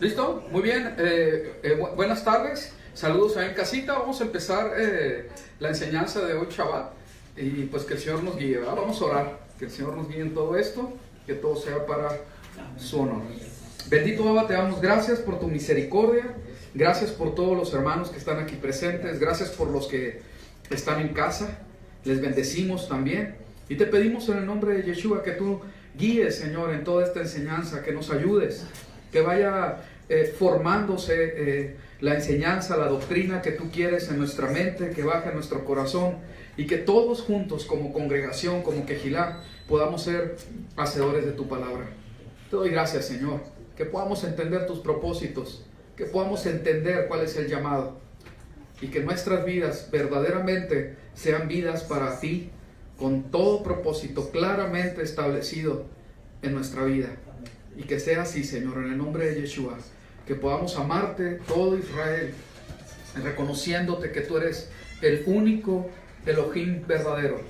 ¿Listo? Muy bien. Buenas tardes. Saludos ahí en casita. Vamos a empezar la enseñanza de hoy, Shabbat. Y pues que el Señor nos guíe, ¿verdad? Vamos a orar. Que el Señor nos guíe en todo esto. Que todo sea para su honor. Bendito Abba, te damos gracias por tu misericordia. Gracias por todos los hermanos que están aquí presentes. Gracias por los que están en casa. Les bendecimos también. Y te pedimos en el nombre de Yeshua que tú guíes, Señor, en toda esta enseñanza. Que nos ayudes. Que vaya formándose la enseñanza, la doctrina que tú quieres en nuestra mente. Que baje a nuestro corazón. Y que todos juntos como congregación, como Quejilá, podamos ser hacedores de tu palabra. Te doy gracias, Señor. Que podamos entender tus propósitos. Que podamos entender cuál es el llamado. Y que nuestras vidas verdaderamente sean vidas para ti, con todo propósito claramente establecido en nuestra vida. Y que sea así, Señor, en el nombre de Yeshua. Que podamos amarte todo Israel, reconociéndote que tú eres el único Elohim verdadero.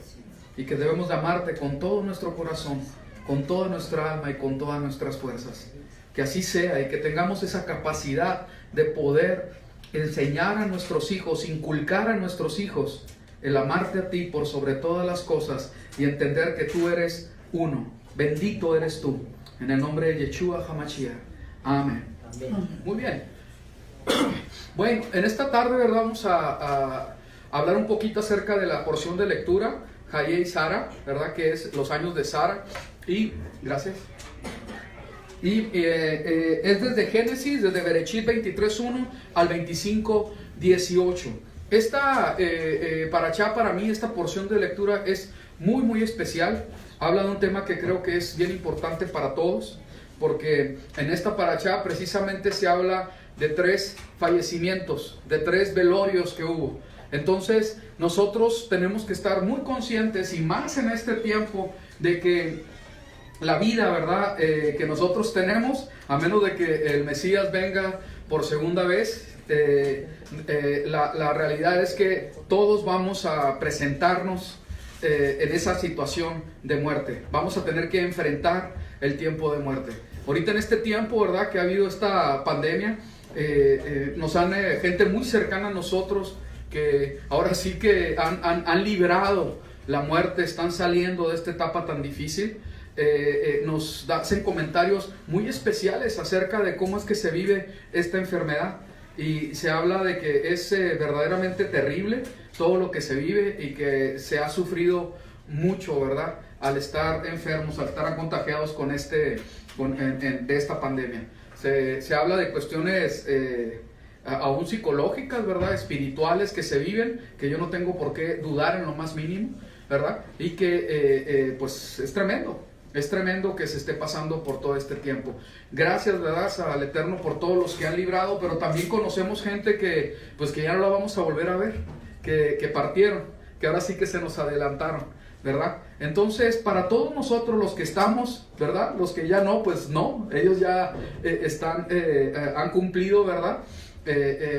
Y que debemos de amarte con todo nuestro corazón, con toda nuestra alma y con todas nuestras fuerzas. Que así sea y que tengamos esa capacidad de poder enseñar a nuestros hijos, inculcar a nuestros hijos el amarte a ti por sobre todas las cosas y entender que tú eres uno. Bendito eres tú. En el nombre de Yeshua HaMashiach. Amén. Muy bien. Bueno, en esta tarde, ¿verdad? Vamos a hablar un poquito acerca de la porción de lectura, Hayei y Sara, ¿verdad? Que es los años de Sara. Y, gracias. Y es desde Génesis, desde Bereshit 23.1 al 25.18. Esta parashá para mí, esta porción de lectura es muy especial. Habla de un tema que creo que es bien importante para todos, porque en esta parashá precisamente se habla de 3 fallecimientos, de 3 velorios que hubo. Entonces nosotros tenemos que estar muy conscientes, y más en este tiempo, de que la vida, ¿verdad? Que nosotros tenemos, a menos de que el Mesías venga por segunda vez, la realidad es que todos vamos a presentarnos en esa situación de muerte. Vamos a tener que enfrentar el tiempo de muerte. Ahorita en este tiempo, ¿verdad? Que ha habido esta pandemia, nos han gente muy cercana a nosotros que ahora sí que han librado la muerte, están saliendo de esta etapa tan difícil. Nos hacen comentarios muy especiales acerca de cómo es que se vive esta enfermedad, y se habla de que es verdaderamente terrible todo lo que se vive y que se ha sufrido mucho, ¿verdad? Al estar enfermos, al estar contagiados con de esta pandemia. Se habla de cuestiones aún psicológicas, ¿verdad? Espirituales que se viven, que yo no tengo por qué dudar en lo más mínimo, ¿verdad? Y que pues es tremendo. Es tremendo que se esté pasando por todo este tiempo. Gracias, ¿verdad?, al Eterno por todos los que han librado, pero también conocemos gente que ya no la vamos a volver a ver, que partieron, que ahora sí que se nos adelantaron, ¿verdad? Entonces, para todos nosotros los que estamos, ¿verdad?, los que ya no, pues no, ellos ya han cumplido, ¿verdad?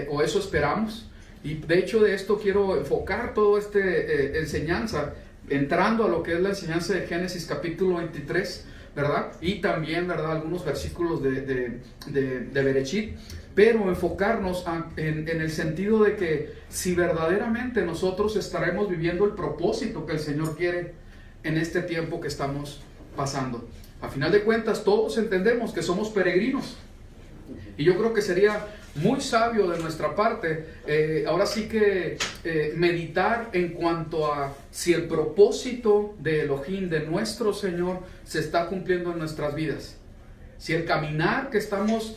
O eso esperamos. Y de hecho de esto quiero enfocar toda esta enseñanza, entrando a lo que es la enseñanza de Génesis capítulo 23, ¿verdad? Y también, ¿verdad?, algunos versículos de Bereshit, pero enfocarnos en el sentido de que si verdaderamente nosotros estaremos viviendo el propósito que el Señor quiere en este tiempo que estamos pasando. A final de cuentas, todos entendemos que somos peregrinos, y yo creo que sería muy sabio de nuestra parte, ahora sí que meditar en cuanto a si el propósito de Elohim, de nuestro Señor, se está cumpliendo en nuestras vidas. Si el caminar que estamos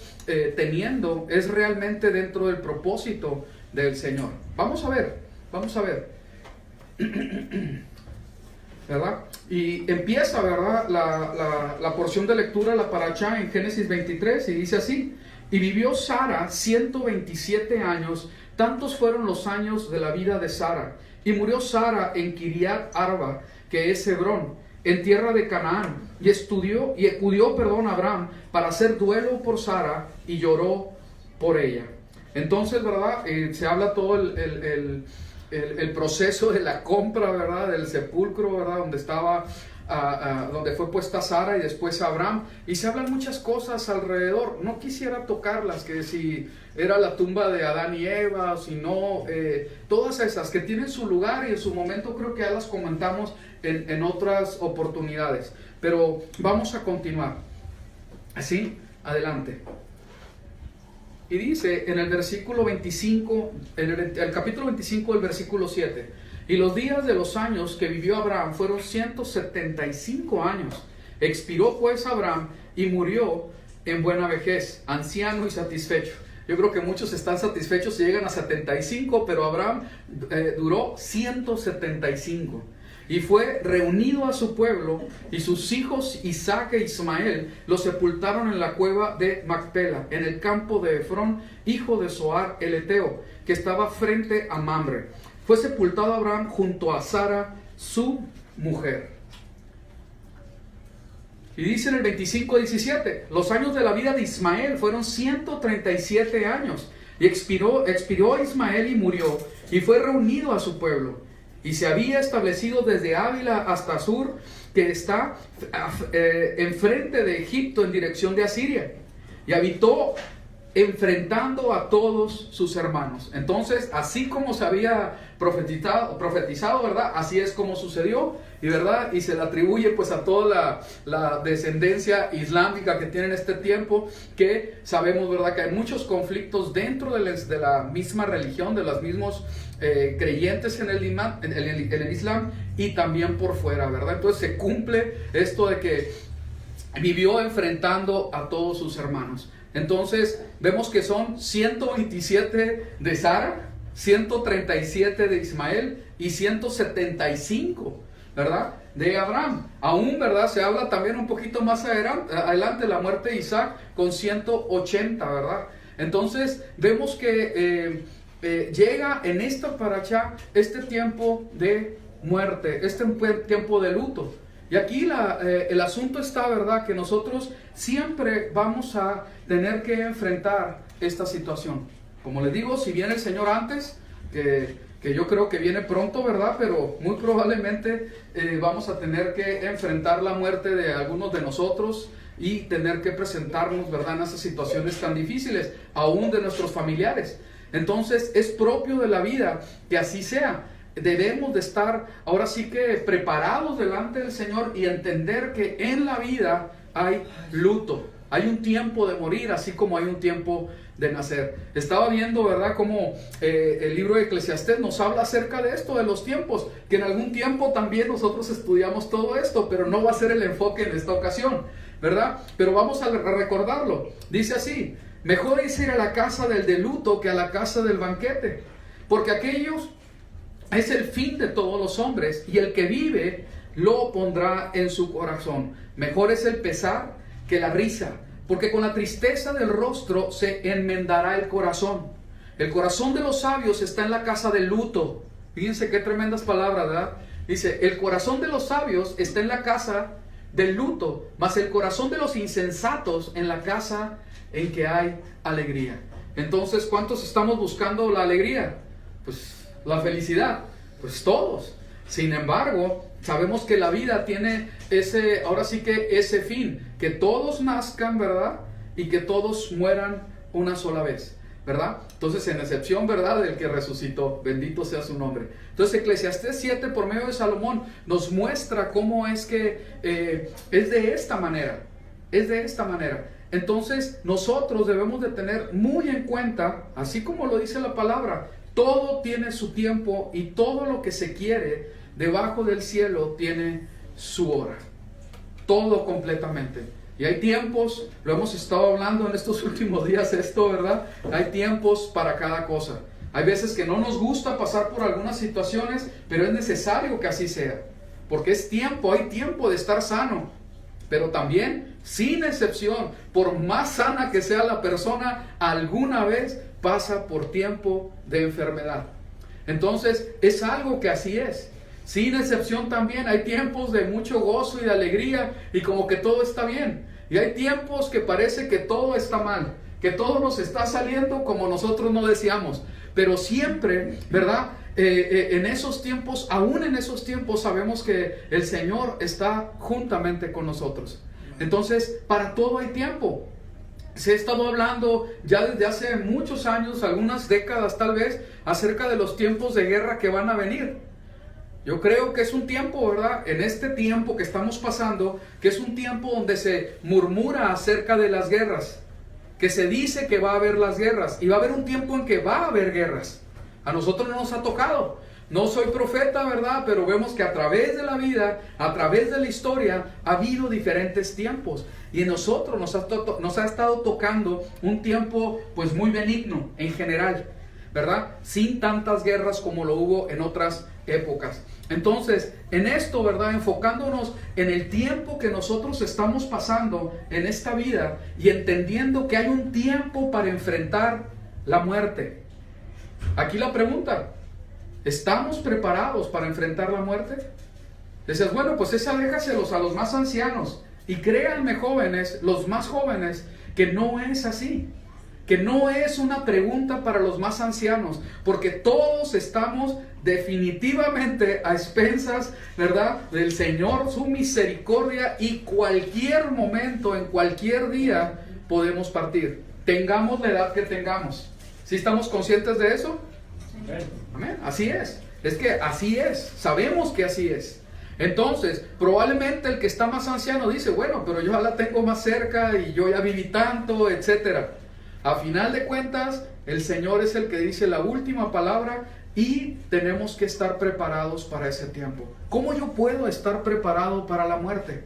teniendo es realmente dentro del propósito del Señor. Vamos a ver. ¿Verdad? Y empieza, ¿verdad?, la porción de lectura, la parashá, en Génesis 23, y dice así: y vivió Sara 127 años, tantos fueron los años de la vida de Sara. Y murió Sara en Kiriat Arba, que es Hebrón, en tierra de Canaán. Y acudió Abraham para hacer duelo por Sara, y lloró por ella. Entonces, ¿verdad? Se habla todo el proceso de la compra, ¿verdad? Del sepulcro, ¿verdad? Donde estaba, donde fue puesta Sara y después Abraham. Y se hablan muchas cosas alrededor. No quisiera tocarlas, que si era la tumba de Adán y Eva, si no, todas esas que tienen su lugar y en su momento creo que ya las comentamos en otras oportunidades. Pero vamos a continuar. Así, adelante. Y dice en el versículo 25, en el capítulo 25 del versículo 7, y los días de los años que vivió Abraham fueron 175 años. Expiró pues Abraham y murió en buena vejez, anciano y satisfecho. Yo creo que muchos están satisfechos si llegan a 75, pero Abraham duró 175. Y fue reunido a su pueblo, y sus hijos Isaac e Ismael lo sepultaron en la cueva de Macpela, en el campo de Efrón, hijo de Zoar el Eteo, que estaba frente a Mamre. Fue sepultado Abraham junto a Sara, su mujer. Y dice en el 25:17, los años de la vida de Ismael fueron 137 años. Y expiró Ismael y murió, y fue reunido a su pueblo. Y se había establecido desde Ávila hasta Sur, que está enfrente de Egipto en dirección de Asiria. Y habitó enfrentando a todos sus hermanos. Entonces, así como se había profetizado, ¿verdad? Así es como sucedió, y ¿verdad? Y se le atribuye pues a toda la descendencia islámica que tiene en este tiempo, que sabemos, ¿verdad? Que hay muchos conflictos dentro de la misma religión, de los mismos creyentes en el Islam, y también por fuera, ¿verdad? Entonces se cumple esto de que vivió enfrentando a todos sus hermanos. Entonces vemos que son 127 de Sara, 137 de Ismael y 175, ¿verdad? De Abraham. Aún, ¿verdad? Se habla también un poquito más adelante de la muerte de Isaac con 180, ¿verdad? Entonces vemos que llega en esta parashá este tiempo de muerte, este tiempo de luto. Y aquí el asunto está, ¿verdad? Que nosotros siempre vamos a tener que enfrentar esta situación. Como les digo, si viene el Señor antes, que yo creo que viene pronto, ¿verdad? Pero muy probablemente vamos a tener que enfrentar la muerte de algunos de nosotros y tener que presentarnos, ¿verdad? En esas situaciones tan difíciles, aún de nuestros familiares. Entonces es propio de la vida que así sea. Debemos de estar ahora sí que preparados delante del Señor y entender que en la vida hay luto, hay un tiempo de morir, así como hay un tiempo de nacer. Estaba viendo, ¿verdad?, cómo el libro de Eclesiastés nos habla acerca de esto, de los tiempos, que en algún tiempo también nosotros estudiamos todo esto, pero no va a ser el enfoque en esta ocasión, ¿verdad? Pero vamos a recordarlo. Dice así: mejor es ir a la casa del de luto que a la casa del banquete, porque aquellos es el fin de todos los hombres, y el que vive lo pondrá en su corazón. Mejor es el pesar que la risa, porque con la tristeza del rostro se enmendará el corazón. El corazón de los sabios está en la casa del luto. Fíjense qué tremendas palabras, ¿verdad? Dice, el corazón de los sabios está en la casa del luto, mas el corazón de los insensatos en la casa en que hay alegría. Entonces, ¿cuántos estamos buscando la alegría? Pues la felicidad, pues todos. Sin embargo, sabemos que la vida tiene ahora sí que ese fin, que todos nazcan, ¿verdad? Y que todos mueran una sola vez, ¿verdad? Entonces, en excepción, ¿verdad?, del que resucitó, bendito sea su nombre. Entonces, Eclesiastés 7, por medio de Salomón, nos muestra cómo es que es de esta manera, Entonces, nosotros debemos de tener muy en cuenta, así como lo dice la palabra, todo tiene su tiempo y todo lo que se quiere debajo del cielo tiene su hora. Todo completamente. Y hay tiempos, lo hemos estado hablando en estos últimos días esto, ¿verdad? Hay tiempos para cada cosa. Hay veces que no nos gusta pasar por algunas situaciones, pero es necesario que así sea. Porque es tiempo, hay tiempo de estar sano. Pero también, sin excepción, por más sana que sea la persona, alguna vez pasa por tiempo de enfermedad. Entonces, es algo que así es. Sin excepción también hay tiempos de mucho gozo y de alegría y como que todo está bien. Y hay tiempos que parece que todo está mal, que todo nos está saliendo como nosotros no deseamos. Pero siempre, ¿verdad?, en esos tiempos, aún en esos tiempos, sabemos que el Señor está juntamente con nosotros. Entonces, para todo hay tiempo. Se ha estado hablando ya desde hace muchos años, algunas décadas tal vez, acerca de los tiempos de guerra que van a venir. Yo creo que es un tiempo, ¿verdad? En este tiempo que estamos pasando, que es un tiempo donde se murmura acerca de las guerras, que se dice que va a haber las guerras, y va a haber un tiempo en que va a haber guerras. A nosotros no nos ha tocado. No soy profeta, ¿verdad? Pero vemos que a través de la vida, a través de la historia, ha habido diferentes tiempos. Y en nosotros nos ha estado tocando un tiempo pues muy benigno en general, ¿verdad? Sin tantas guerras como lo hubo en otras épocas. Entonces, en esto, ¿verdad? Enfocándonos en el tiempo que nosotros estamos pasando en esta vida y entendiendo que hay un tiempo para enfrentar la muerte. Aquí la pregunta: ¿estamos preparados para enfrentar la muerte? Dices, bueno, pues esa déjaselos a los más ancianos. Y créanme, jóvenes, los más jóvenes, que no es así. Que no es una pregunta para los más ancianos. Porque todos estamos definitivamente a expensas, ¿verdad?, del Señor, su misericordia, y cualquier momento, en cualquier día, podemos partir. Tengamos la edad que tengamos. ¿Sí estamos conscientes de eso? Amén. Así es. Es que así es. Sabemos que así es. Entonces, probablemente el que está más anciano dice, bueno, pero yo ya la tengo más cerca y yo ya viví tanto, etcétera. A final de cuentas, el Señor es el que dice la última palabra y tenemos que estar preparados para ese tiempo. ¿Cómo yo puedo estar preparado para la muerte?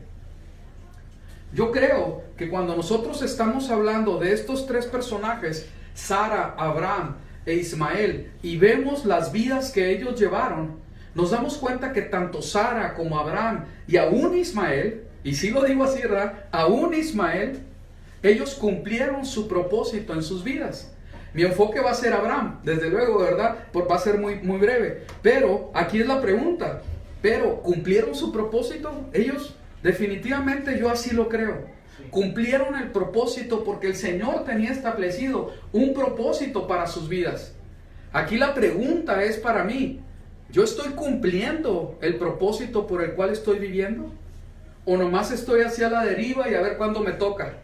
Yo creo que cuando nosotros estamos hablando de estos tres personajes, Sara, Abraham e Ismael, y vemos las vidas que ellos llevaron, nos damos cuenta que tanto Sara como Abraham y aún Ismael, y sí lo digo así, ¿verdad?, aún Ismael, ellos cumplieron su propósito en sus vidas. Mi enfoque va a ser Abraham, desde luego, ¿verdad?, va a ser muy breve, pero aquí es la pregunta: ¿pero cumplieron su propósito? Ellos, definitivamente yo así lo creo. Cumplieron el propósito porque el Señor tenía establecido un propósito para sus vidas. Aquí la pregunta es para mí: ¿yo estoy cumpliendo el propósito por el cual estoy viviendo? ¿O nomás estoy hacia la deriva y a ver cuándo me toca?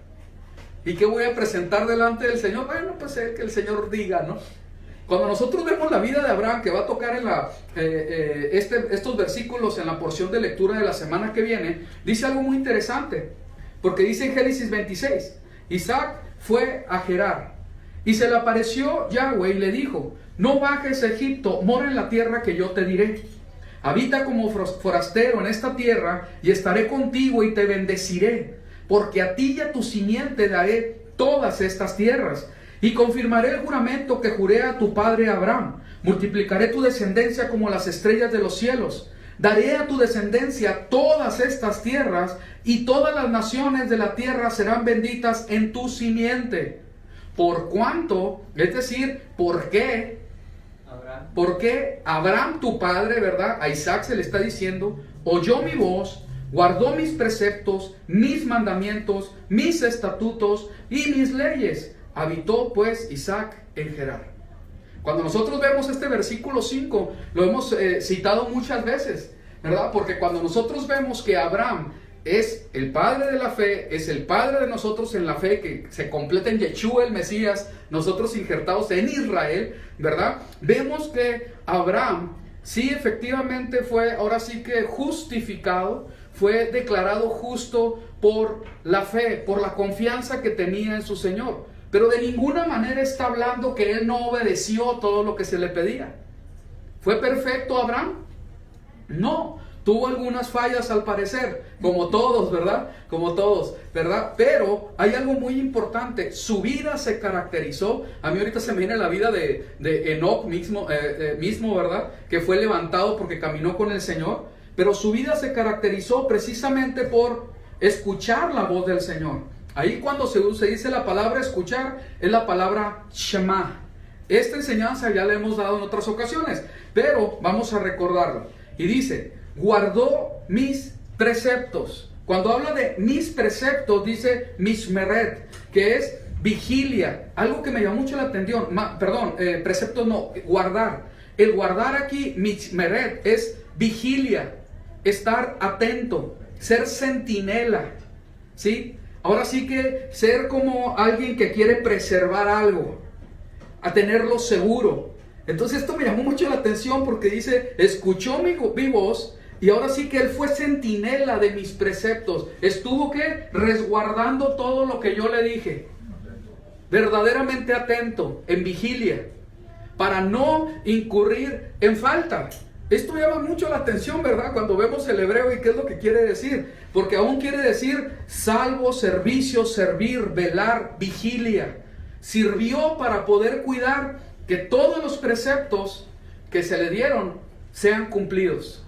¿Y qué voy a presentar delante del Señor? Bueno, pues que el Señor diga, ¿no? Cuando nosotros vemos la vida de Abraham, que va a tocar en estos versículos en la porción de lectura de la semana que viene, dice algo muy interesante. Porque dice en Génesis 26, Isaac fue a Gerar, y se le apareció Yahweh y le dijo: no bajes a Egipto, mora en la tierra que yo te diré. Habita como forastero en esta tierra, y estaré contigo y te bendeciré, porque a ti y a tu simiente daré todas estas tierras. Y confirmaré el juramento que juré a tu padre Abraham. Multiplicaré tu descendencia como las estrellas de los cielos. Daré a tu descendencia todas estas tierras, y todas las naciones de la tierra serán benditas en tu simiente. Por cuanto, es decir, ¿por qué? Porque Abraham tu padre, ¿verdad? A Isaac se le está diciendo, oyó mi voz, guardó mis preceptos, mis mandamientos, mis estatutos y mis leyes. Habitó pues Isaac en Gerar. Cuando nosotros vemos este versículo 5, lo hemos citado muchas veces, ¿verdad? Porque cuando nosotros vemos que Abraham es el padre de la fe, es el padre de nosotros en la fe, que se completa en Yeshua el Mesías, nosotros injertados en Israel, ¿verdad? Vemos que Abraham sí efectivamente fue, ahora sí que justificado, fue declarado justo por la fe, por la confianza que tenía en su Señor. Pero de ninguna manera está hablando que él no obedeció todo lo que se le pedía. ¿Fue perfecto Abraham? No. Tuvo algunas fallas al parecer, como todos, ¿verdad? Como todos, ¿verdad? Pero hay algo muy importante. Su vida se caracterizó. A mí ahorita se me viene la vida de Enoc mismo, ¿verdad? Que fue levantado porque caminó con el Señor. Pero su vida se caracterizó precisamente por escuchar la voz del Señor. Ahí cuando se dice la palabra escuchar, es la palabra Shema. Esta enseñanza ya la hemos dado en otras ocasiones, pero vamos a recordarlo. Y dice, guardó mis preceptos. Cuando habla de mis preceptos, dice mishmeret, que es vigilia. Algo que me llamó mucho la atención, preceptos no, guardar. El guardar aquí, mitzmeret, es vigilia, estar atento, ser centinela, ¿sí? Ahora sí que ser como alguien que quiere preservar algo, a tenerlo seguro. Entonces esto me llamó mucho la atención porque dice, escuchó mi voz y ahora sí que él fue centinela de mis preceptos. Estuvo ¿qué? Resguardando todo lo que yo le dije. Verdaderamente atento, en vigilia, para no incurrir en falta. Esto llama mucho la atención, ¿verdad? Cuando vemos el hebreo y qué es lo que quiere decir. Porque aún quiere decir salvo, servicio, servir, velar, vigilia. Sirvió para poder cuidar que todos los preceptos que se le dieron sean cumplidos.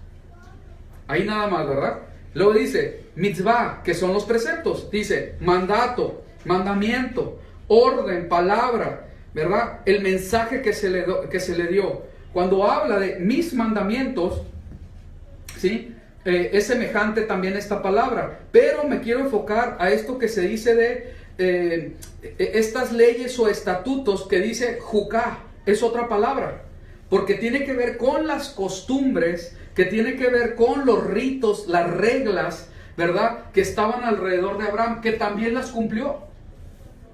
Ahí nada más, ¿verdad? Luego dice mitzvah, que son los preceptos. Dice mandato, mandamiento, orden, palabra, ¿verdad? El mensaje que se le dio. Cuando habla de mis mandamientos, ¿sí? Es semejante también esta palabra. Pero me quiero enfocar a esto que se dice de estas leyes o estatutos que dice juká. Es otra palabra. Porque tiene que ver con las costumbres, que tiene que ver con los ritos, las reglas, ¿verdad? Que estaban alrededor de Abraham, que también las cumplió.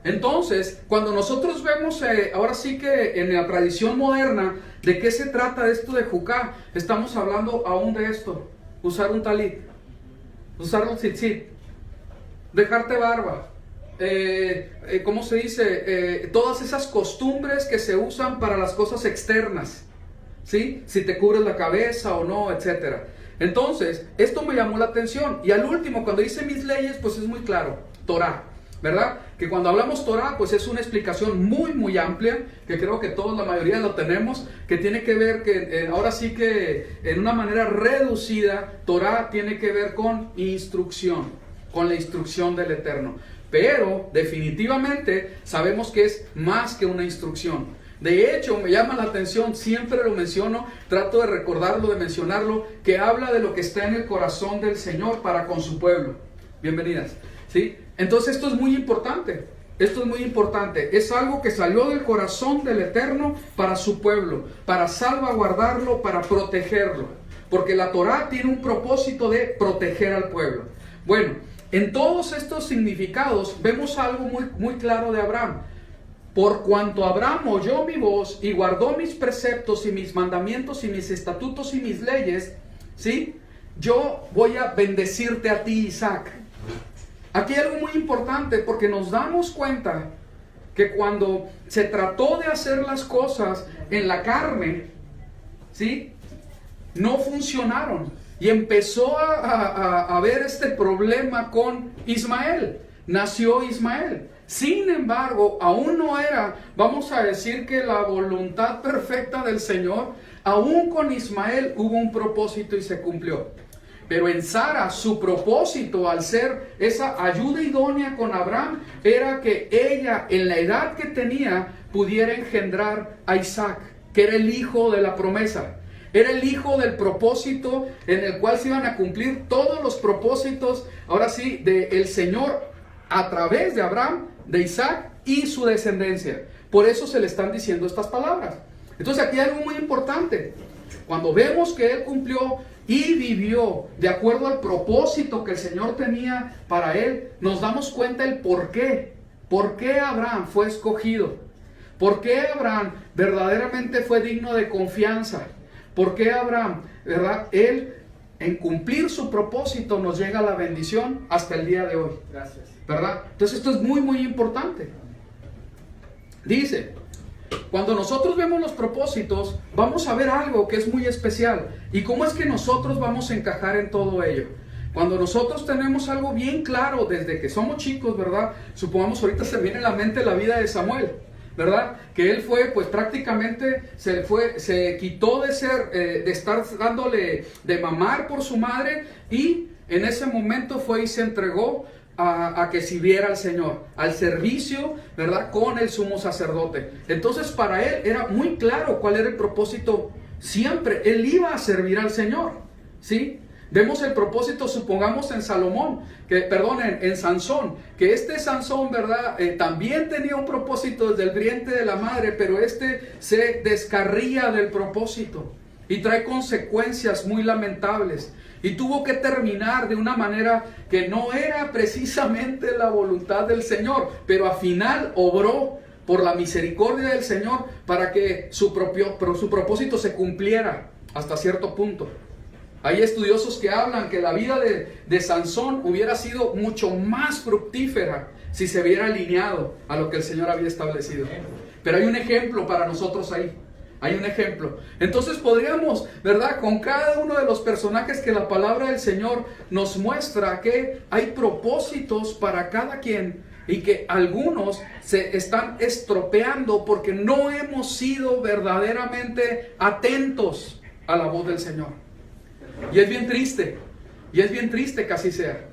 Entonces, cuando nosotros vemos, ahora sí que en la tradición moderna, ¿de qué se trata esto de juká? Estamos hablando aún de esto. Usar un talit, usar un tzitzit, dejarte barba. ¿Cómo se dice? Todas esas costumbres que se usan para las cosas externas, ¿sí? Si te cubres la cabeza o no, etcétera. Entonces, esto me llamó la atención. Y al último, cuando dice mis leyes, pues es muy claro, Torah, ¿verdad? Que cuando hablamos Torah, pues es una explicación muy, muy amplia, que creo que todos, la mayoría lo tenemos, que tiene que ver que, ahora sí que en una manera reducida, Torah tiene que ver con instrucción, con la instrucción del Eterno. Pero definitivamente sabemos que es más que una instrucción. De hecho, me llama la atención, siempre lo menciono, trato de recordarlo, de mencionarlo, que habla de lo que está en el corazón del Señor para con su pueblo. Bienvenidas, ¿sí? Entonces esto es muy importante, esto es muy importante. Es algo que salió del corazón del Eterno para su pueblo, para salvaguardarlo, para protegerlo. Porque la Torah tiene un propósito de proteger al pueblo. Bueno, en todos estos significados vemos algo muy, muy claro de Abraham. Por cuanto Abraham oyó mi voz y guardó mis preceptos y mis mandamientos y mis estatutos y mis leyes, ¿sí? Yo voy a bendecirte a ti, Isaac. Aquí hay algo muy importante porque nos damos cuenta que cuando se trató de hacer las cosas en la carne, ¿sí? No funcionaron. Y empezó a haber este problema con Ismael. Nació Ismael. Sin embargo, aún no era, vamos a decir que la voluntad perfecta del Señor. Aún con Ismael hubo un propósito y se cumplió. Pero en Sara, su propósito al ser esa ayuda idónea con Abraham, era que ella, en la edad que tenía, pudiera engendrar a Isaac, que era el hijo de la promesa. Era el hijo del propósito en el cual se iban a cumplir todos los propósitos, ahora sí, del Señor a través de Abraham, de Isaac y su descendencia. Por eso se le están diciendo estas palabras. Entonces aquí hay algo muy importante. Cuando vemos que él cumplió y vivió de acuerdo al propósito que el Señor tenía para él, nos damos cuenta el por qué. ¿Por qué Abraham fue escogido? ¿Por qué Abraham verdaderamente fue digno de confianza? ¿Por qué Abraham, verdad? Él, en cumplir su propósito, nos llega la bendición hasta el día de hoy. Gracias. ¿Verdad? Entonces esto es muy, muy importante. Dice, cuando nosotros vemos los propósitos, vamos a ver algo que es muy especial. ¿Y cómo es que nosotros vamos a encajar en todo ello? Cuando nosotros tenemos algo bien claro desde que somos chicos, ¿verdad? Supongamos ahorita se viene a la mente la vida de Samuel, ¿verdad? Que él fue, pues prácticamente se quitó de ser, de estar dándole de mamar por su madre, y en ese momento fue y se entregó a que sirviera al Señor, al servicio, ¿verdad? Con el sumo sacerdote. Entonces para él era muy claro cuál era el propósito. Siempre él iba a servir al Señor, ¿sí? Vemos el propósito, supongamos en Salomón, en Sansón, que este Sansón, ¿verdad? También tenía un propósito desde el vientre de la madre, pero se descarría del propósito y trae consecuencias muy lamentables. Y tuvo que terminar de una manera que no era precisamente la voluntad del Señor, pero al final obró por la misericordia del Señor para que su propósito se cumpliera hasta cierto punto. Hay estudiosos que hablan que la vida de Sansón hubiera sido mucho más fructífera si se hubiera alineado a lo que el Señor había establecido. Pero hay un ejemplo para nosotros ahí. Hay un ejemplo. Entonces podríamos, ¿verdad? Con cada uno de los personajes que la palabra del Señor nos muestra, que hay propósitos para cada quien y que algunos se están estropeando porque no hemos sido verdaderamente atentos a la voz del Señor. Y es bien triste que así sea.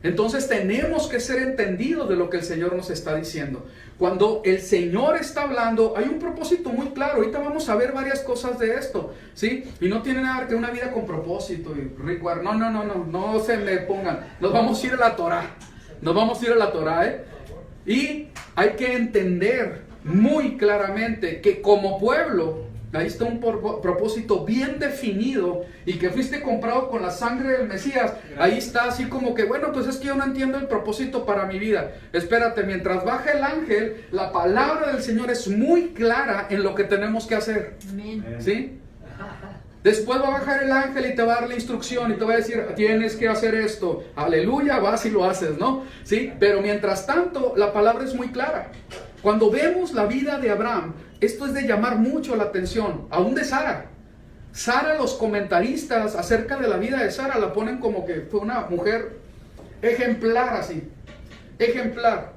Entonces tenemos que ser entendidos de lo que el Señor nos está diciendo. Cuando el Señor está hablando, hay un propósito muy claro. Ahorita vamos a ver varias cosas de esto, ¿sí? Y no tiene nada que ver una vida con propósito y rico. No se me pongan. Nos vamos a ir a la Torá. Y hay que entender muy claramente que como pueblo, ahí está un propósito bien definido y que fuiste comprado con la sangre del Mesías. Ahí está así como que, bueno, pues es que yo no entiendo el propósito para mi vida. Espérate, mientras baja el ángel, la palabra del Señor es muy clara en lo que tenemos que hacer. ¿Sí? Después va a bajar el ángel y te va a dar la instrucción y te va a decir, tienes que hacer esto. Aleluya, vas y lo haces, ¿no? ¿Sí? Pero mientras tanto, la palabra es muy clara. Cuando vemos la vida de Abraham, esto es de llamar mucho la atención, aún de Sara. Sara, los comentaristas acerca de la vida de Sara la ponen como que fue una mujer ejemplar así. Ejemplar,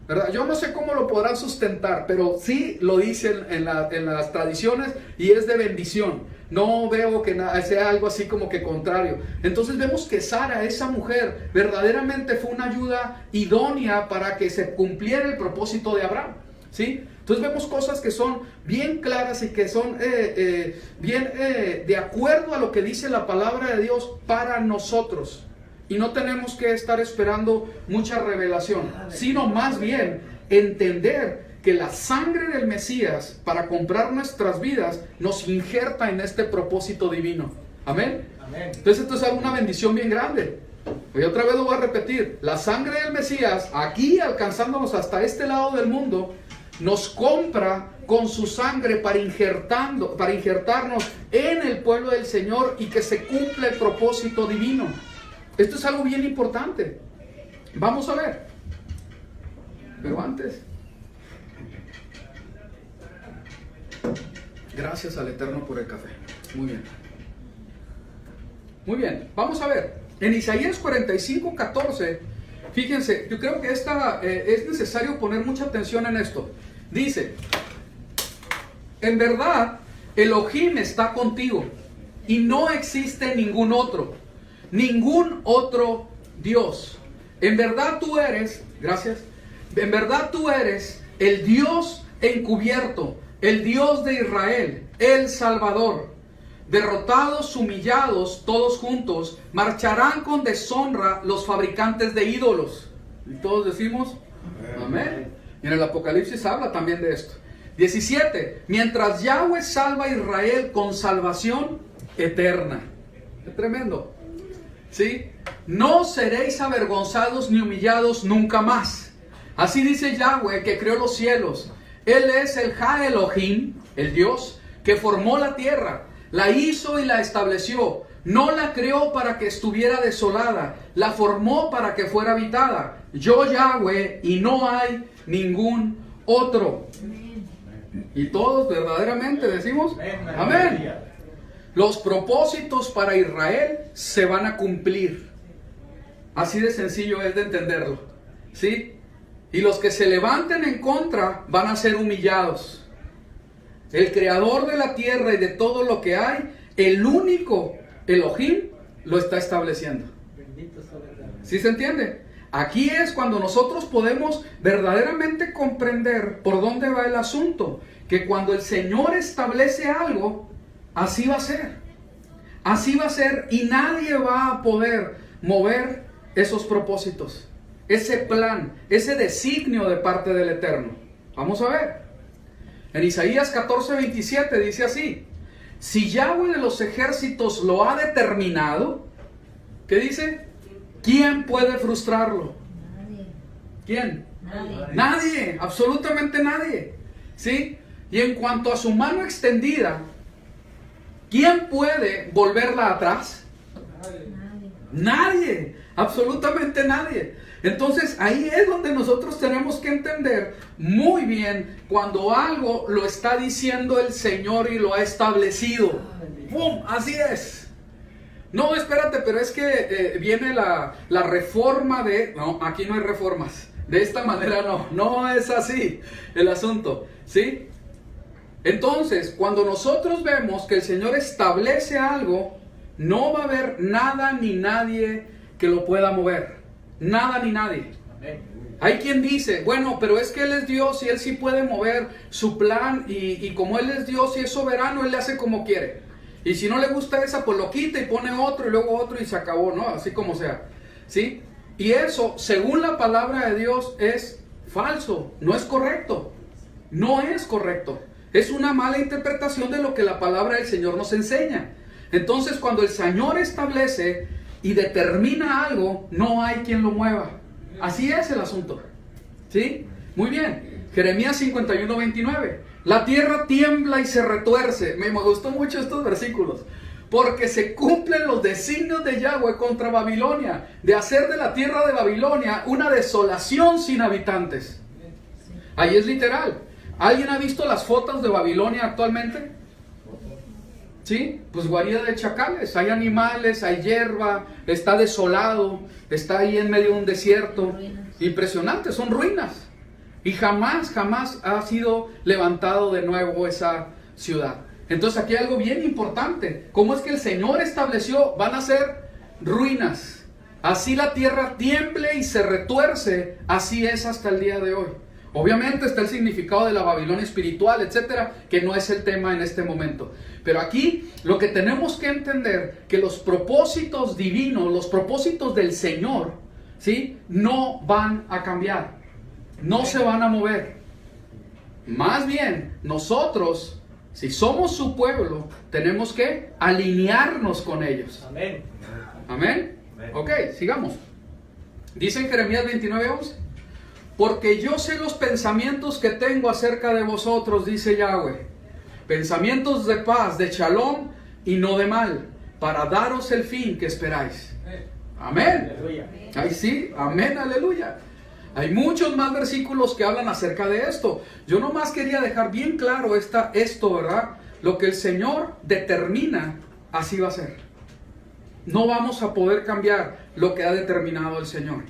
¿verdad? Yo no sé cómo lo podrán sustentar, pero sí lo dicen en las tradiciones y es de bendición. No veo que sea algo así como que contrario. Entonces vemos que Sara, esa mujer, verdaderamente fue una ayuda idónea para que se cumpliera el propósito de Abraham, ¿sí? Entonces vemos cosas que son bien claras y que son de acuerdo a lo que dice la palabra de Dios para nosotros. Y no tenemos que estar esperando mucha revelación, sino más bien entender que la sangre del Mesías para comprar nuestras vidas nos injerta en este propósito divino. Amén. Entonces esto es una bendición bien grande. Y otra vez lo voy a repetir. La sangre del Mesías, aquí alcanzándonos hasta este lado del mundo, nos compra con su sangre para injertarnos en el pueblo del Señor y que se cumpla el propósito divino. Esto es algo bien importante. Vamos a ver. Pero antes, gracias al Eterno por el café. Muy bien. Muy bien, vamos a ver. En Isaías 45:14, fíjense, yo creo que es necesario poner mucha atención en esto. Dice, en verdad, Elohim está contigo y no existe ningún otro Dios. En verdad tú eres, gracias, en verdad tú eres el Dios encubierto, el Dios de Israel, el Salvador. Derrotados, humillados, todos juntos, marcharán con deshonra los fabricantes de ídolos. Y todos decimos, amén. Y en el Apocalipsis habla también de esto. 17. Mientras Yahweh salva a Israel con salvación eterna. Qué tremendo. ¿Sí? No seréis avergonzados ni humillados nunca más. Así dice Yahweh, que creó los cielos. Él es el Ha Elohim, el Dios, que formó la tierra, la hizo y la estableció. No la creó para que estuviera desolada, la formó para que fuera habitada. Yo Yahweh, y no hay ningún otro. Y todos verdaderamente decimos, amén. Los propósitos para Israel se van a cumplir. Así de sencillo es de entenderlo, ¿sí? Y los que se levanten en contra van a ser humillados. El creador de la tierra y de todo lo que hay, el único Elohim, lo está estableciendo. ¿Sí se entiende? Aquí es cuando nosotros podemos verdaderamente comprender por dónde va el asunto. Que cuando el Señor establece algo, así va a ser. Así va a ser y nadie va a poder mover esos propósitos, ese plan, ese designio de parte del Eterno. Vamos a ver. En Isaías 14:27 dice así: si Yahweh de los ejércitos lo ha determinado, ¿qué dice? ¿Quién puede frustrarlo? Nadie. ¿Quién? Nadie. Nadie, absolutamente nadie. ¿Sí? Y en cuanto a su mano extendida, ¿quién puede volverla atrás? Nadie. Nadie, absolutamente nadie. Entonces ahí es donde nosotros tenemos que entender muy bien cuando algo lo está diciendo el Señor y lo ha establecido. ¡Pum! Así es. No, espérate, pero es que viene la reforma de... No, aquí no hay reformas. De esta manera no es así el asunto, ¿sí? Entonces, cuando nosotros vemos que el Señor establece algo, no va a haber nada ni nadie que lo pueda mover. Nada ni nadie. Hay quien dice, bueno, pero es que Él es Dios y Él sí puede mover su plan y como Él es Dios y es soberano, Él le hace como quiere. Y si no le gusta esa, pues lo quita y pone otro y luego otro y se acabó, ¿no? Así como sea, ¿sí? Y eso, según la palabra de Dios, es falso, no es correcto. No es correcto. Es una mala interpretación de lo que la palabra del Señor nos enseña. Entonces, cuando el Señor establece y determina algo, no hay quien lo mueva. Así es el asunto. ¿Sí? Muy bien. Jeremías 51:29. La tierra tiembla y se retuerce. Me gustó mucho estos versículos. Porque se cumplen los designios de Yahweh contra Babilonia, de hacer de la tierra de Babilonia una desolación sin habitantes. Ahí es literal. ¿Alguien ha visto las fotos de Babilonia actualmente? ¿Sí? Pues guarida de chacales, hay animales, hay hierba, está desolado, está ahí en medio de un desierto. Impresionante, son ruinas. Y jamás ha sido levantado de nuevo esa ciudad. Entonces aquí hay algo bien importante. ¿Cómo es que el Señor estableció? Van a ser ruinas. Así la tierra tiemble y se retuerce, así es hasta el día de hoy. Obviamente está el significado de la Babilonia espiritual, etcétera, que no es el tema en este momento. Pero aquí lo que tenemos que entender, que los propósitos divinos, los propósitos del Señor, ¿sí? No van a cambiar, no se van a mover. Más bien, nosotros, si somos su pueblo, tenemos que alinearnos con ellos. Amén. ¿Amén? Ok, sigamos. Dice en Jeremías 29:11. Porque yo sé los pensamientos que tengo acerca de vosotros, dice Yahweh. Pensamientos de paz, de shalom y no de mal, para daros el fin que esperáis. Amén. Aleluya. Ahí sí, amén, aleluya. Hay muchos más versículos que hablan acerca de esto. Yo nomás quería dejar bien claro esto, ¿verdad? Lo que el Señor determina, así va a ser. No vamos a poder cambiar lo que ha determinado el Señor.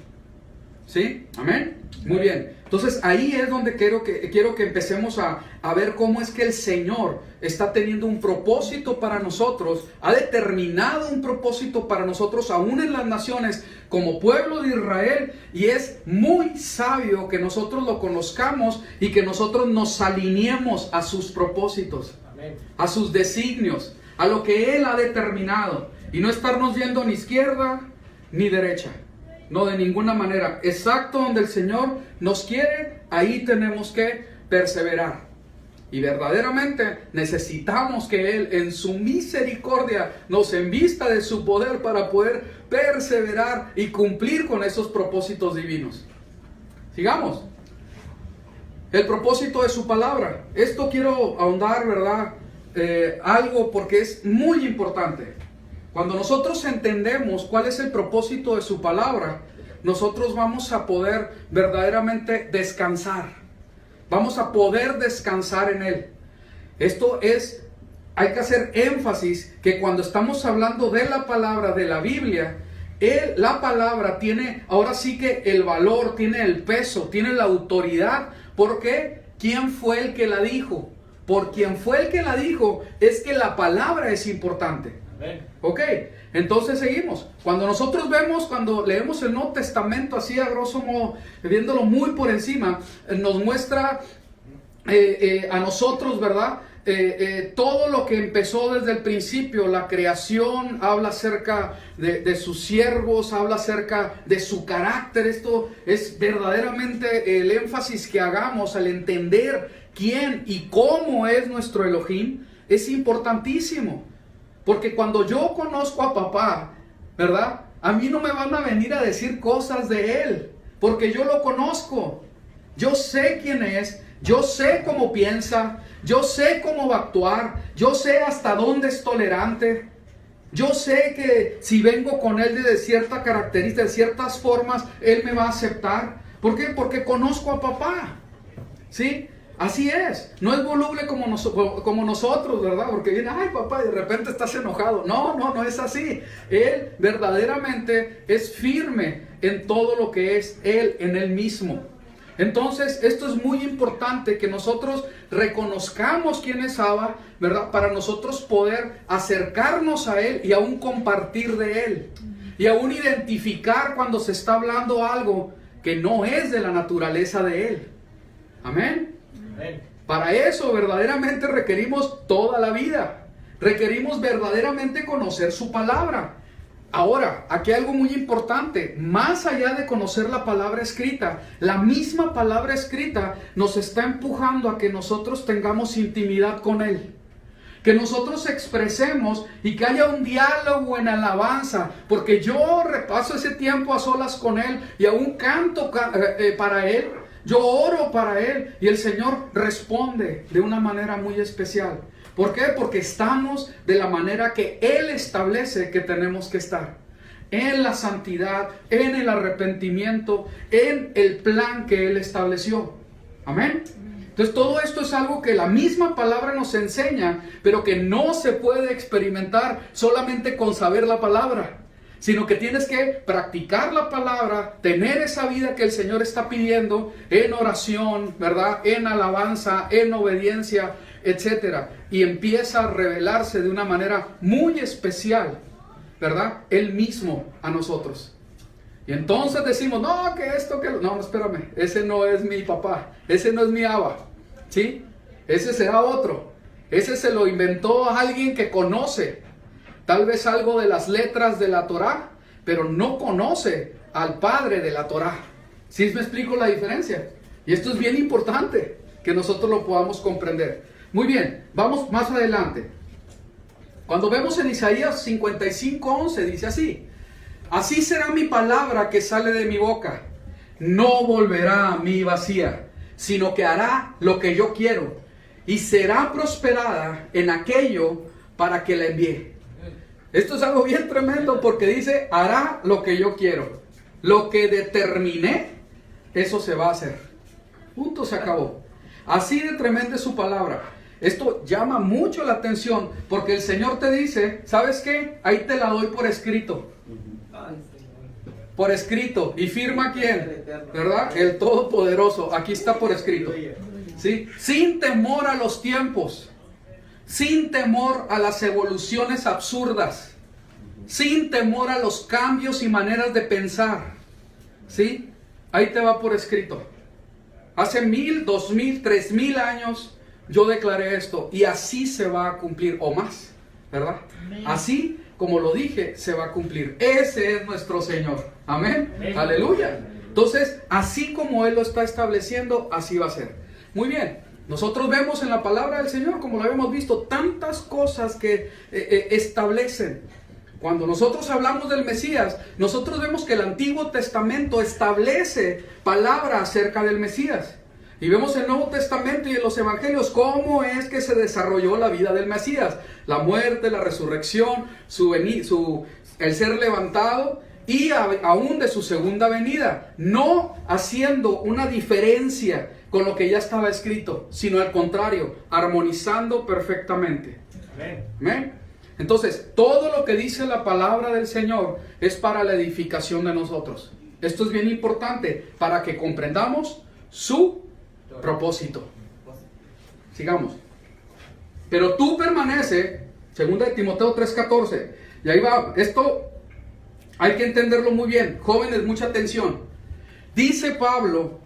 ¿Sí? Amén. Muy bien. Entonces ahí es donde quiero que empecemos a ver cómo es que el Señor está teniendo un propósito para nosotros, ha determinado un propósito para nosotros aún en las naciones como pueblo de Israel, y es muy sabio que nosotros lo conozcamos y que nosotros nos alineemos a sus propósitos, Amén. a sus designios, a lo que Él ha determinado, y no estarnos viendo ni izquierda ni derecha. No, de ninguna manera. Exacto donde el Señor nos quiere, ahí tenemos que perseverar. Y verdaderamente necesitamos que Él en su misericordia nos envista de su poder para poder perseverar y cumplir con esos propósitos divinos. Sigamos. El propósito de su palabra. Esto quiero ahondar, ¿verdad? Algo porque es muy importante. Cuando nosotros entendemos cuál es el propósito de su palabra, nosotros vamos a poder verdaderamente descansar. Vamos a poder descansar en Él. Hay que hacer énfasis que cuando estamos hablando de la palabra, de la Biblia, la palabra tiene ahora sí que el valor, tiene el peso, tiene la autoridad. ¿Por qué? ¿Quién fue el que la dijo? Por quien fue el que la dijo, es que la palabra es importante. Ok, entonces seguimos. Cuando leemos el Nuevo Testamento así a grosso modo, viéndolo muy por encima, nos muestra a nosotros, ¿verdad? todo lo que empezó desde el principio, la creación, habla acerca de sus siervos, habla acerca de su carácter. Esto es verdaderamente el énfasis que hagamos al entender quién y cómo es nuestro Elohim. Es importantísimo, porque cuando yo conozco a papá, ¿verdad? A mí no me van a venir a decir cosas de él, porque yo lo conozco. Yo sé quién es, yo sé cómo piensa, yo sé cómo va a actuar, yo sé hasta dónde es tolerante. Yo sé que si vengo con él de cierta característica, de ciertas formas, él me va a aceptar. ¿Por qué? Porque conozco a papá. ¿Sí? Así es. No es voluble como nosotros, ¿verdad? Porque viene, ay papá, y de repente estás enojado. No es así. Él verdaderamente es firme en todo lo que es él, en él mismo. Entonces, esto es muy importante, que nosotros reconozcamos quién es Abba, ¿verdad? Para nosotros poder acercarnos a él y aún compartir de él. Y aún identificar cuando se está hablando algo que no es de la naturaleza de él. Amén. Para eso verdaderamente requerimos toda la vida. Requerimos verdaderamente conocer su palabra. Ahora, aquí hay algo muy importante. Más allá de conocer la palabra escrita, la misma palabra escrita nos está empujando a que nosotros tengamos intimidad con él. Que nosotros expresemos y que haya un diálogo en alabanza. Porque yo repaso ese tiempo a solas con él y aún canto para él. Yo oro para él y el Señor responde de una manera muy especial. ¿Por qué? Porque estamos de la manera que él establece que tenemos que estar. En la santidad, en el arrepentimiento, en el plan que él estableció. Amén. Entonces todo esto es algo que la misma palabra nos enseña, pero que no se puede experimentar solamente con saber la palabra. Sino que tienes que practicar la palabra, tener esa vida que el Señor está pidiendo en oración, ¿verdad? En alabanza, en obediencia, etcétera. Y empieza a revelarse de una manera muy especial, ¿verdad? Él mismo a nosotros. Y entonces decimos, no, que esto, que... No, espérame, ese no es mi papá, ese no es mi Abba, ¿sí? Ese será otro. Ese se lo inventó alguien que conoce tal vez algo de las letras de la Torá, pero no conoce al padre de la Torá. ¿Sí me explico la diferencia? Y esto es bien importante, que nosotros lo podamos comprender. Muy bien, vamos más adelante. Cuando vemos en Isaías 55:11, dice así: así será mi palabra que sale de mi boca. No volverá a mí vacía, sino que hará lo que yo quiero, y será prosperada en aquello para que la envíe. Esto es algo bien tremendo, porque dice, hará lo que yo quiero. Lo que determiné, eso se va a hacer. Punto, se acabó. Así de tremenda es su palabra. Esto llama mucho la atención, porque el Señor te dice, ¿sabes qué? Ahí te la doy por escrito. Por escrito. ¿Y firma quién? ¿Verdad? El Todopoderoso. Aquí está por escrito. ¿Sí? Sin temor a los tiempos. Sin temor a las evoluciones absurdas. Sin temor a los cambios y maneras de pensar. ¿Sí? Ahí te va por escrito. Hace 1000, 2000, 3000 años yo declaré esto. Y así se va a cumplir, o más. ¿Verdad? Amén. Así como lo dije, se va a cumplir. Ese es nuestro Señor. Amén. Amén. Aleluya. Entonces, así como Él lo está estableciendo, así va a ser. Muy bien. Nosotros vemos en la palabra del Señor, como lo habíamos visto, tantas cosas que establecen. Cuando nosotros hablamos del Mesías, nosotros vemos que el Antiguo Testamento establece palabra acerca del Mesías. Y vemos en el Nuevo Testamento y en los Evangelios cómo es que se desarrolló la vida del Mesías. La muerte, la resurrección, el ser levantado y aún de su segunda venida. No haciendo una diferencia con lo que ya estaba escrito, sino al contrario, armonizando perfectamente. Amén. Amén. Entonces, todo lo que dice la palabra del Señor es para la edificación de nosotros. Esto es bien importante para que comprendamos su propósito. Sigamos. Pero tú permanece, 2 de Timoteo 3:14, y ahí va, esto hay que entenderlo muy bien. Jóvenes, mucha atención. Dice Pablo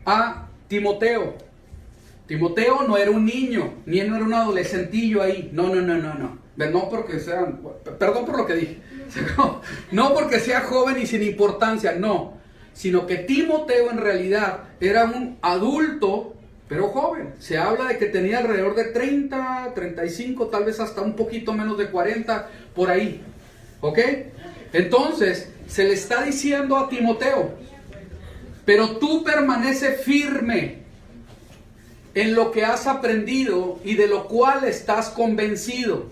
a Timoteo, Timoteo no era un niño, ni no era un adolescentillo ahí. No. No porque sean, perdón por lo que dije. No porque sea joven y sin importancia, no. Sino que Timoteo en realidad era un adulto, pero joven. Se habla de que tenía alrededor de 30, 35, tal vez hasta un poquito menos de 40, por ahí. ¿Ok? Entonces, se le está diciendo a Timoteo, pero tú permanece firme en lo que has aprendido y de lo cual estás convencido,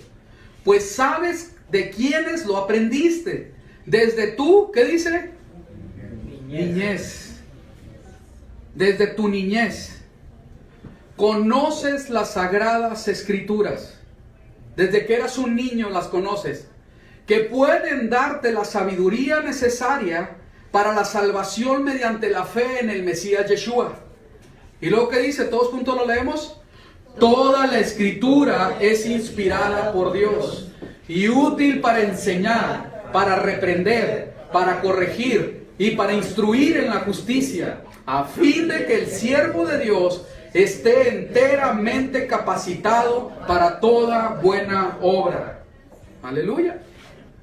pues sabes de quiénes lo aprendiste, desde tú, ¿qué dice? Niñez. Desde tu niñez. Conoces las sagradas escrituras. Desde que eras un niño las conoces, que pueden darte la sabiduría necesaria para la salvación mediante la fe en el Mesías Yeshua. Y luego que dice, todos juntos lo leemos. Toda la escritura es inspirada por Dios y útil para enseñar, para reprender, para corregir y para instruir en la justicia, a fin de que el siervo de Dios esté enteramente capacitado para toda buena obra. Aleluya.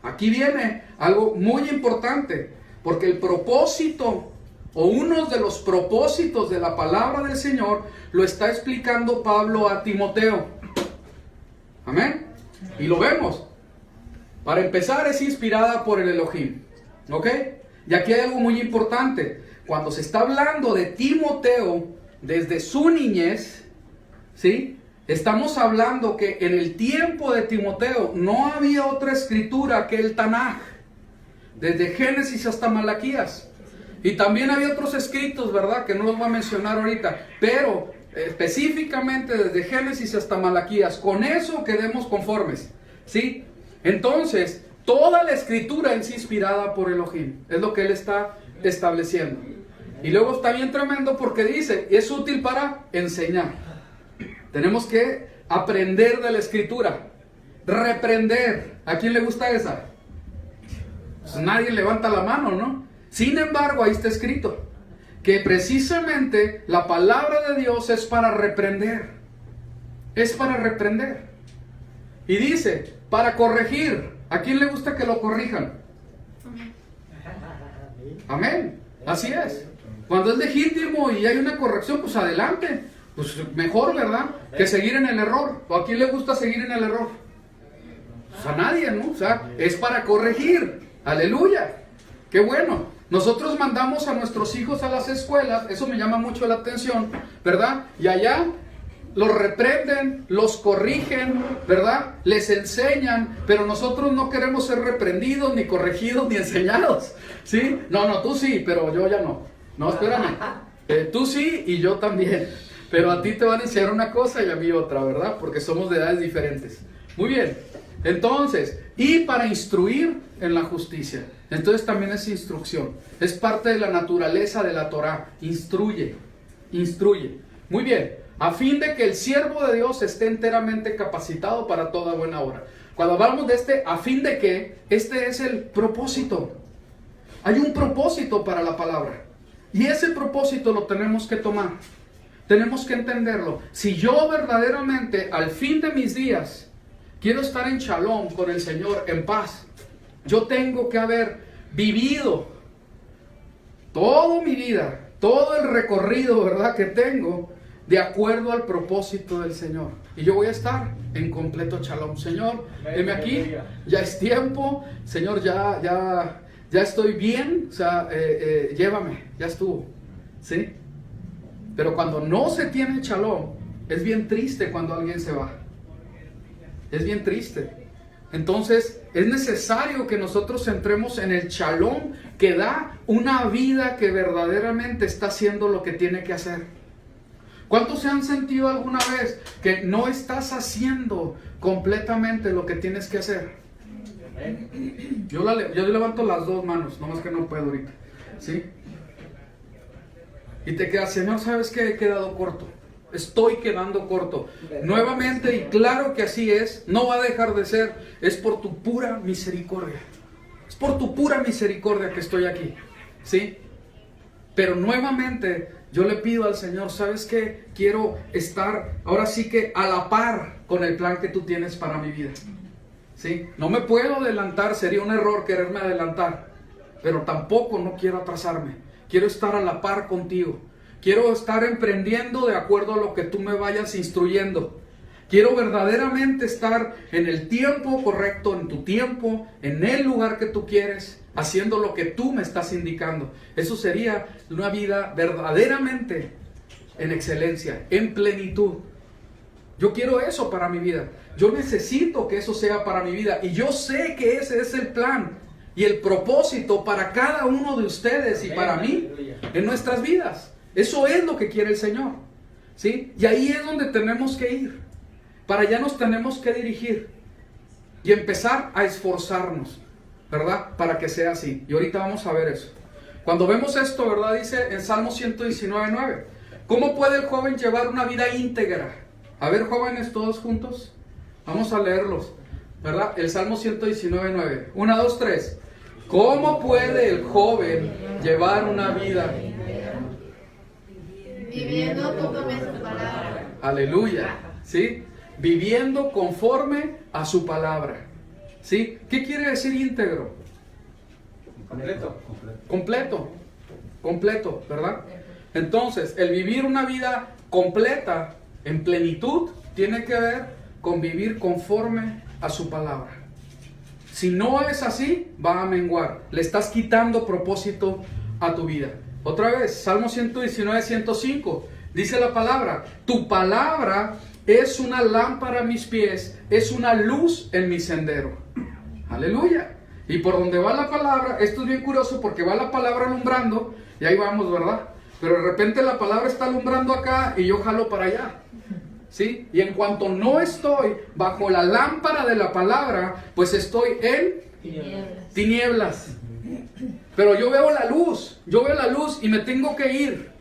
Aquí viene algo muy importante, porque el propósito o uno de los propósitos de la palabra del Señor lo está explicando Pablo a Timoteo. Amén. Y lo vemos. Para empezar, es inspirada por el Elohim. ¿Ok? Y aquí hay algo muy importante. Cuando se está hablando de Timoteo desde su niñez, ¿sí? Estamos hablando que en el tiempo de Timoteo no había otra escritura que el Tanaj, desde Génesis hasta Malaquías. Y también había otros escritos, ¿verdad? Que no los voy a mencionar ahorita, pero específicamente desde Génesis hasta Malaquías. Con eso quedemos conformes, ¿sí? Entonces, toda la escritura es inspirada por Elohim, es lo que él está estableciendo. Y luego está bien tremendo porque dice, es útil para enseñar. Tenemos que aprender de la escritura, reprender. ¿A quién le gusta esa? Pues nadie levanta la mano, ¿no? Sin embargo, ahí está escrito que precisamente la palabra de Dios es para reprender. Es para reprender. Y dice, para corregir. ¿A quién le gusta que lo corrijan? Amén. Así es. Cuando es legítimo y hay una corrección, pues adelante. Pues mejor, ¿verdad? Que seguir en el error. ¿O a quién le gusta seguir en el error? Pues a nadie, ¿no? O sea, es para corregir. Aleluya. Qué bueno. Nosotros mandamos a nuestros hijos a las escuelas, eso me llama mucho la atención, ¿verdad? Y allá los reprenden, los corrigen, ¿verdad? Les enseñan, pero nosotros no queremos ser reprendidos, ni corregidos, ni enseñados, ¿sí? No, tú sí, pero yo ya no. No, espérame. Tú sí y yo también. Pero a ti te van a enseñar una cosa y a mí otra, ¿verdad? Porque somos de edades diferentes. Muy bien. Entonces, y para instruir en la justicia. Entonces también es instrucción. Es parte de la naturaleza de la Torah. Instruye. Muy bien. A fin de que el siervo de Dios esté enteramente capacitado para toda buena obra. Cuando hablamos de este, a fin de que, este es el propósito. Hay un propósito para la palabra. Y ese propósito lo tenemos que tomar. Tenemos que entenderlo. Si yo verdaderamente, al fin de mis días, quiero estar en shalom con el Señor, en paz, yo tengo que haber vivido toda mi vida, todo el recorrido, ¿verdad?, que tengo, de acuerdo al propósito del Señor. Y yo voy a estar en completo shalom. Señor, heme aquí, ya es tiempo. Señor, ya estoy bien. O sea, llévame, ya estuvo. ¿Sí? Pero cuando no se tiene shalom, es bien triste cuando alguien se va. Es bien triste. Entonces, es necesario que nosotros entremos en el shalom que da una vida que verdaderamente está haciendo lo que tiene que hacer. ¿Cuántos se han sentido alguna vez que no estás haciendo completamente lo que tienes que hacer? Yo levanto las dos manos, nomás que no puedo ahorita. ¿Sí? Y te quedas, Señor, ¿sabes qué? He quedado corto. Estoy quedando corto. Nuevamente, y claro que así es, no va a dejar de ser. Es por tu pura misericordia. Es por tu pura misericordia que estoy aquí. ¿Sí? Pero nuevamente yo le pido al Señor, ¿sabes qué? Quiero estar ahora sí que a la par con el plan que tú tienes para mi vida. ¿Sí? No me puedo adelantar, sería un error quererme adelantar, pero tampoco no quiero atrasarme. Quiero estar a la par contigo. Quiero estar emprendiendo de acuerdo a lo que tú me vayas instruyendo. Quiero verdaderamente estar en el tiempo correcto, en tu tiempo, en el lugar que tú quieres, haciendo lo que tú me estás indicando. Eso sería una vida verdaderamente en excelencia, en plenitud. Yo quiero eso para mi vida. Yo necesito que eso sea para mi vida. Y yo sé que ese es el plan y el propósito para cada uno de ustedes y para mí en nuestras vidas. Eso es lo que quiere el Señor, ¿sí? Y ahí es donde tenemos que ir. Para allá nos tenemos que dirigir y empezar a esforzarnos, ¿verdad? Para que sea así. Y ahorita vamos a ver eso. Cuando vemos esto, ¿verdad? Dice en Salmo 119:9. ¿Cómo puede el joven llevar una vida íntegra? A ver, jóvenes, todos juntos. Vamos a leerlos, ¿verdad? El Salmo 119:9. 1, 2, 3. ¿Cómo puede el joven llevar una vida? Viviendo conforme a su palabra. Aleluya, ¿sí? Viviendo conforme a su palabra, ¿sí? ¿Qué quiere decir íntegro? Completo, ¿verdad? Entonces, el vivir una vida completa, en plenitud, tiene que ver con vivir conforme a su palabra. Si no es así, va a menguar. Le estás quitando propósito a tu vida. Otra vez, Salmo 119:105. Dice la palabra: tu palabra es una lámpara a mis pies, es una luz en mi sendero. Aleluya. Y por donde va la palabra, esto es bien curioso porque va la palabra alumbrando, y ahí vamos, ¿verdad? Pero de repente la palabra está alumbrando acá y yo jalo para allá, ¿sí? Y en cuanto no estoy bajo la lámpara de la palabra, pues estoy en tinieblas. Pero yo veo la luz y me tengo que ir,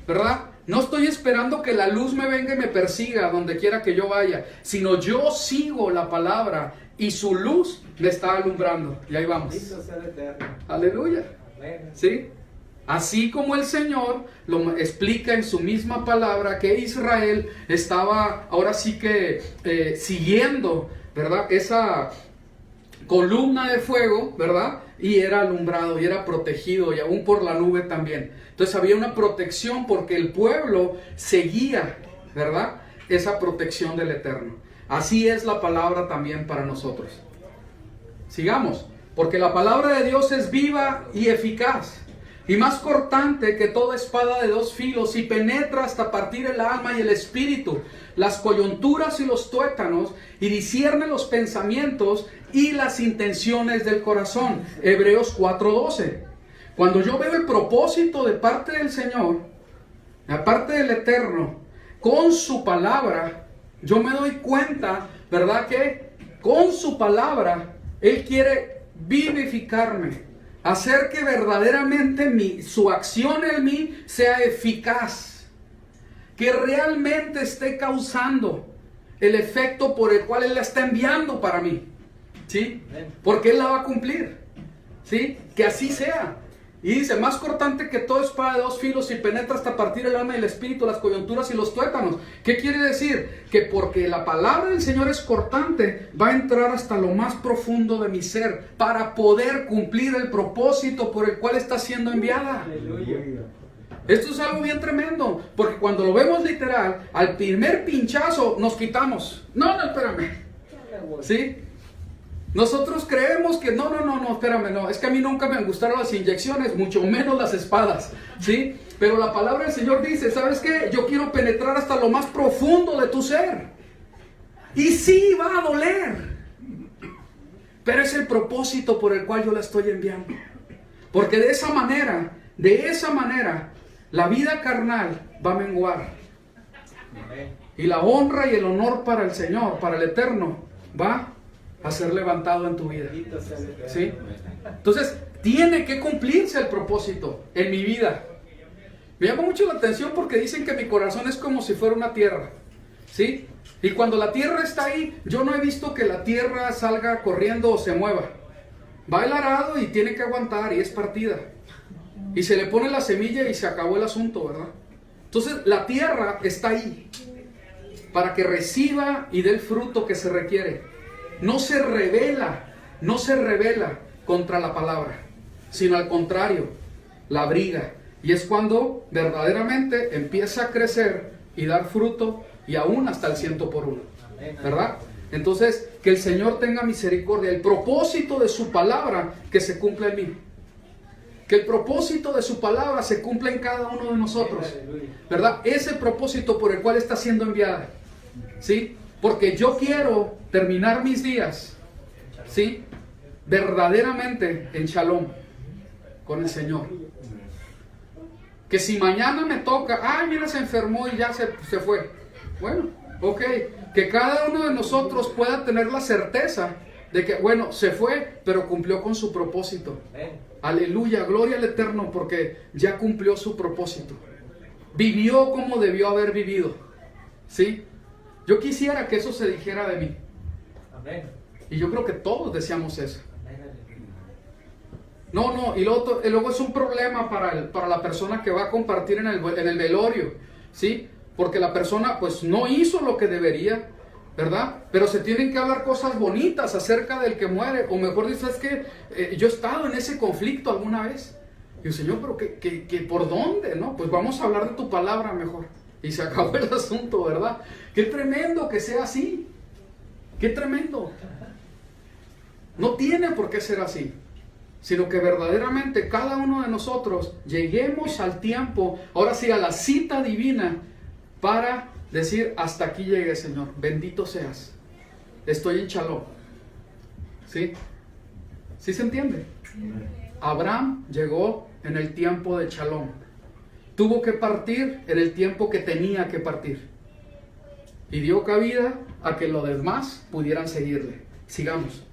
¿verdad? No estoy esperando que la luz me venga y me persiga donde quiera que yo vaya, sino yo sigo la palabra y su luz me está alumbrando. Y ahí vamos. Aleluya. ¿Sí? Así como el Señor lo explica en su misma palabra que Israel estaba ahora sí que siguiendo, ¿verdad? Esa columna de fuego, ¿verdad? Y era alumbrado y era protegido, y aún por la nube también. Entonces había una protección porque el pueblo seguía, ¿verdad? Esa protección del Eterno. Así es la palabra también para nosotros. Sigamos, porque la palabra de Dios es viva y eficaz, y más cortante que toda espada de dos filos, y penetra hasta partir el alma y el espíritu, las coyunturas y los tuétanos, y discierne los pensamientos y las intenciones del corazón. Hebreos 4:12. Cuando yo veo el propósito de parte del Señor, de parte del Eterno, con su palabra, yo me doy cuenta, ¿verdad? Que con su palabra Él quiere vivificarme, hacer que verdaderamente su acción en mí sea eficaz, que realmente esté causando el efecto por el cual Él la está enviando para mí, ¿sí? Porque Él la va a cumplir, ¿sí? Que así sea. Y dice, más cortante que toda espada de dos filos, y penetra hasta partir el alma y el espíritu, las coyunturas y los tuétanos. ¿Qué quiere decir? Que porque la palabra del Señor es cortante, va a entrar hasta lo más profundo de mi ser, para poder cumplir el propósito por el cual está siendo enviada. Aleluya. Esto es algo bien tremendo, porque cuando lo vemos literal, al primer pinchazo nos quitamos. No, espérame. ¿Sí? Nosotros creemos que no, espérame, no, es que a mí nunca me gustaron las inyecciones, mucho menos las espadas, ¿sí? Pero la palabra del Señor dice, ¿sabes qué? Yo quiero penetrar hasta lo más profundo de tu ser. Y sí va a doler, pero es el propósito por el cual yo la estoy enviando. Porque de esa manera, la vida carnal va a menguar. Y la honra y el honor para el Señor, para el Eterno, va a ser levantado en tu vida, ¿sí? Entonces tiene que cumplirse el propósito en mi vida. Me llama mucho la atención porque dicen que mi corazón es como si fuera una tierra, ¿sí? Y cuando la tierra está ahí, yo no he visto que la tierra salga corriendo o se mueva. Va el arado y tiene que aguantar y es partida, y se le pone la semilla y se acabó el asunto, ¿verdad? Entonces la tierra está ahí para que reciba y dé el fruto que se requiere. No se revela contra la palabra, sino al contrario, la abriga. Y es cuando verdaderamente empieza a crecer y dar fruto, y aún hasta el 100 por uno, ¿verdad? Entonces, que el Señor tenga misericordia. El propósito de su palabra, que se cumpla en mí. Que el propósito de su palabra se cumpla en cada uno de nosotros, ¿verdad? Ese propósito por el cual está siendo enviada, ¿sí? Porque yo quiero terminar mis días, ¿sí? Verdaderamente en shalom con el Señor. Que si mañana me toca, ay, mira, se enfermó y ya se fue. Bueno, ok. Que cada uno de nosotros pueda tener la certeza de que, bueno, se fue, pero cumplió con su propósito. Aleluya, gloria al Eterno, porque ya cumplió su propósito. Vivió como debió haber vivido. ¿Sí? Yo quisiera que eso se dijera de mí. Y yo creo que todos deseamos eso. No, y luego es un problema para la persona que va a compartir en el velorio, ¿sí? Porque la persona pues no hizo lo que debería, ¿verdad? Pero se tienen que hablar cosas bonitas acerca del que muere, o mejor dicho, es que yo he estado en ese conflicto alguna vez. Y yo, Señor, pero ¿que por dónde? ¿No? Pues vamos a hablar de tu palabra mejor. Y se acabó el asunto, ¿verdad? Qué tremendo que sea así. Qué tremendo. No tiene por qué ser así, sino que verdaderamente cada uno de nosotros lleguemos al tiempo, ahora sí, a la cita divina, para decir, hasta aquí llegué, Señor, bendito seas, estoy en shalom. ¿Sí? ¿Sí se entiende? Abraham llegó en el tiempo de shalom, tuvo que partir en el tiempo que tenía que partir, y dio cabida a que los demás pudieran seguirle. Sigamos.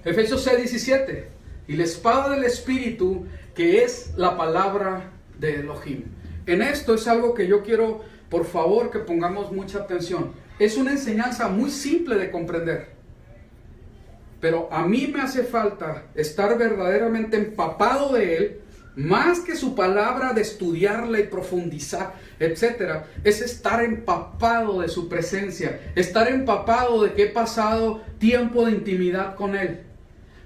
Efesios 6:17, y la espada del Espíritu, que es la palabra de Elohim. En esto es algo que yo quiero, por favor, que pongamos mucha atención. Es una enseñanza muy simple de comprender, pero a mí me hace falta estar verdaderamente empapado de él, más que su palabra, de estudiarla y profundizar, etcétera. Es estar empapado de su presencia, estar empapado de que he pasado tiempo de intimidad con él.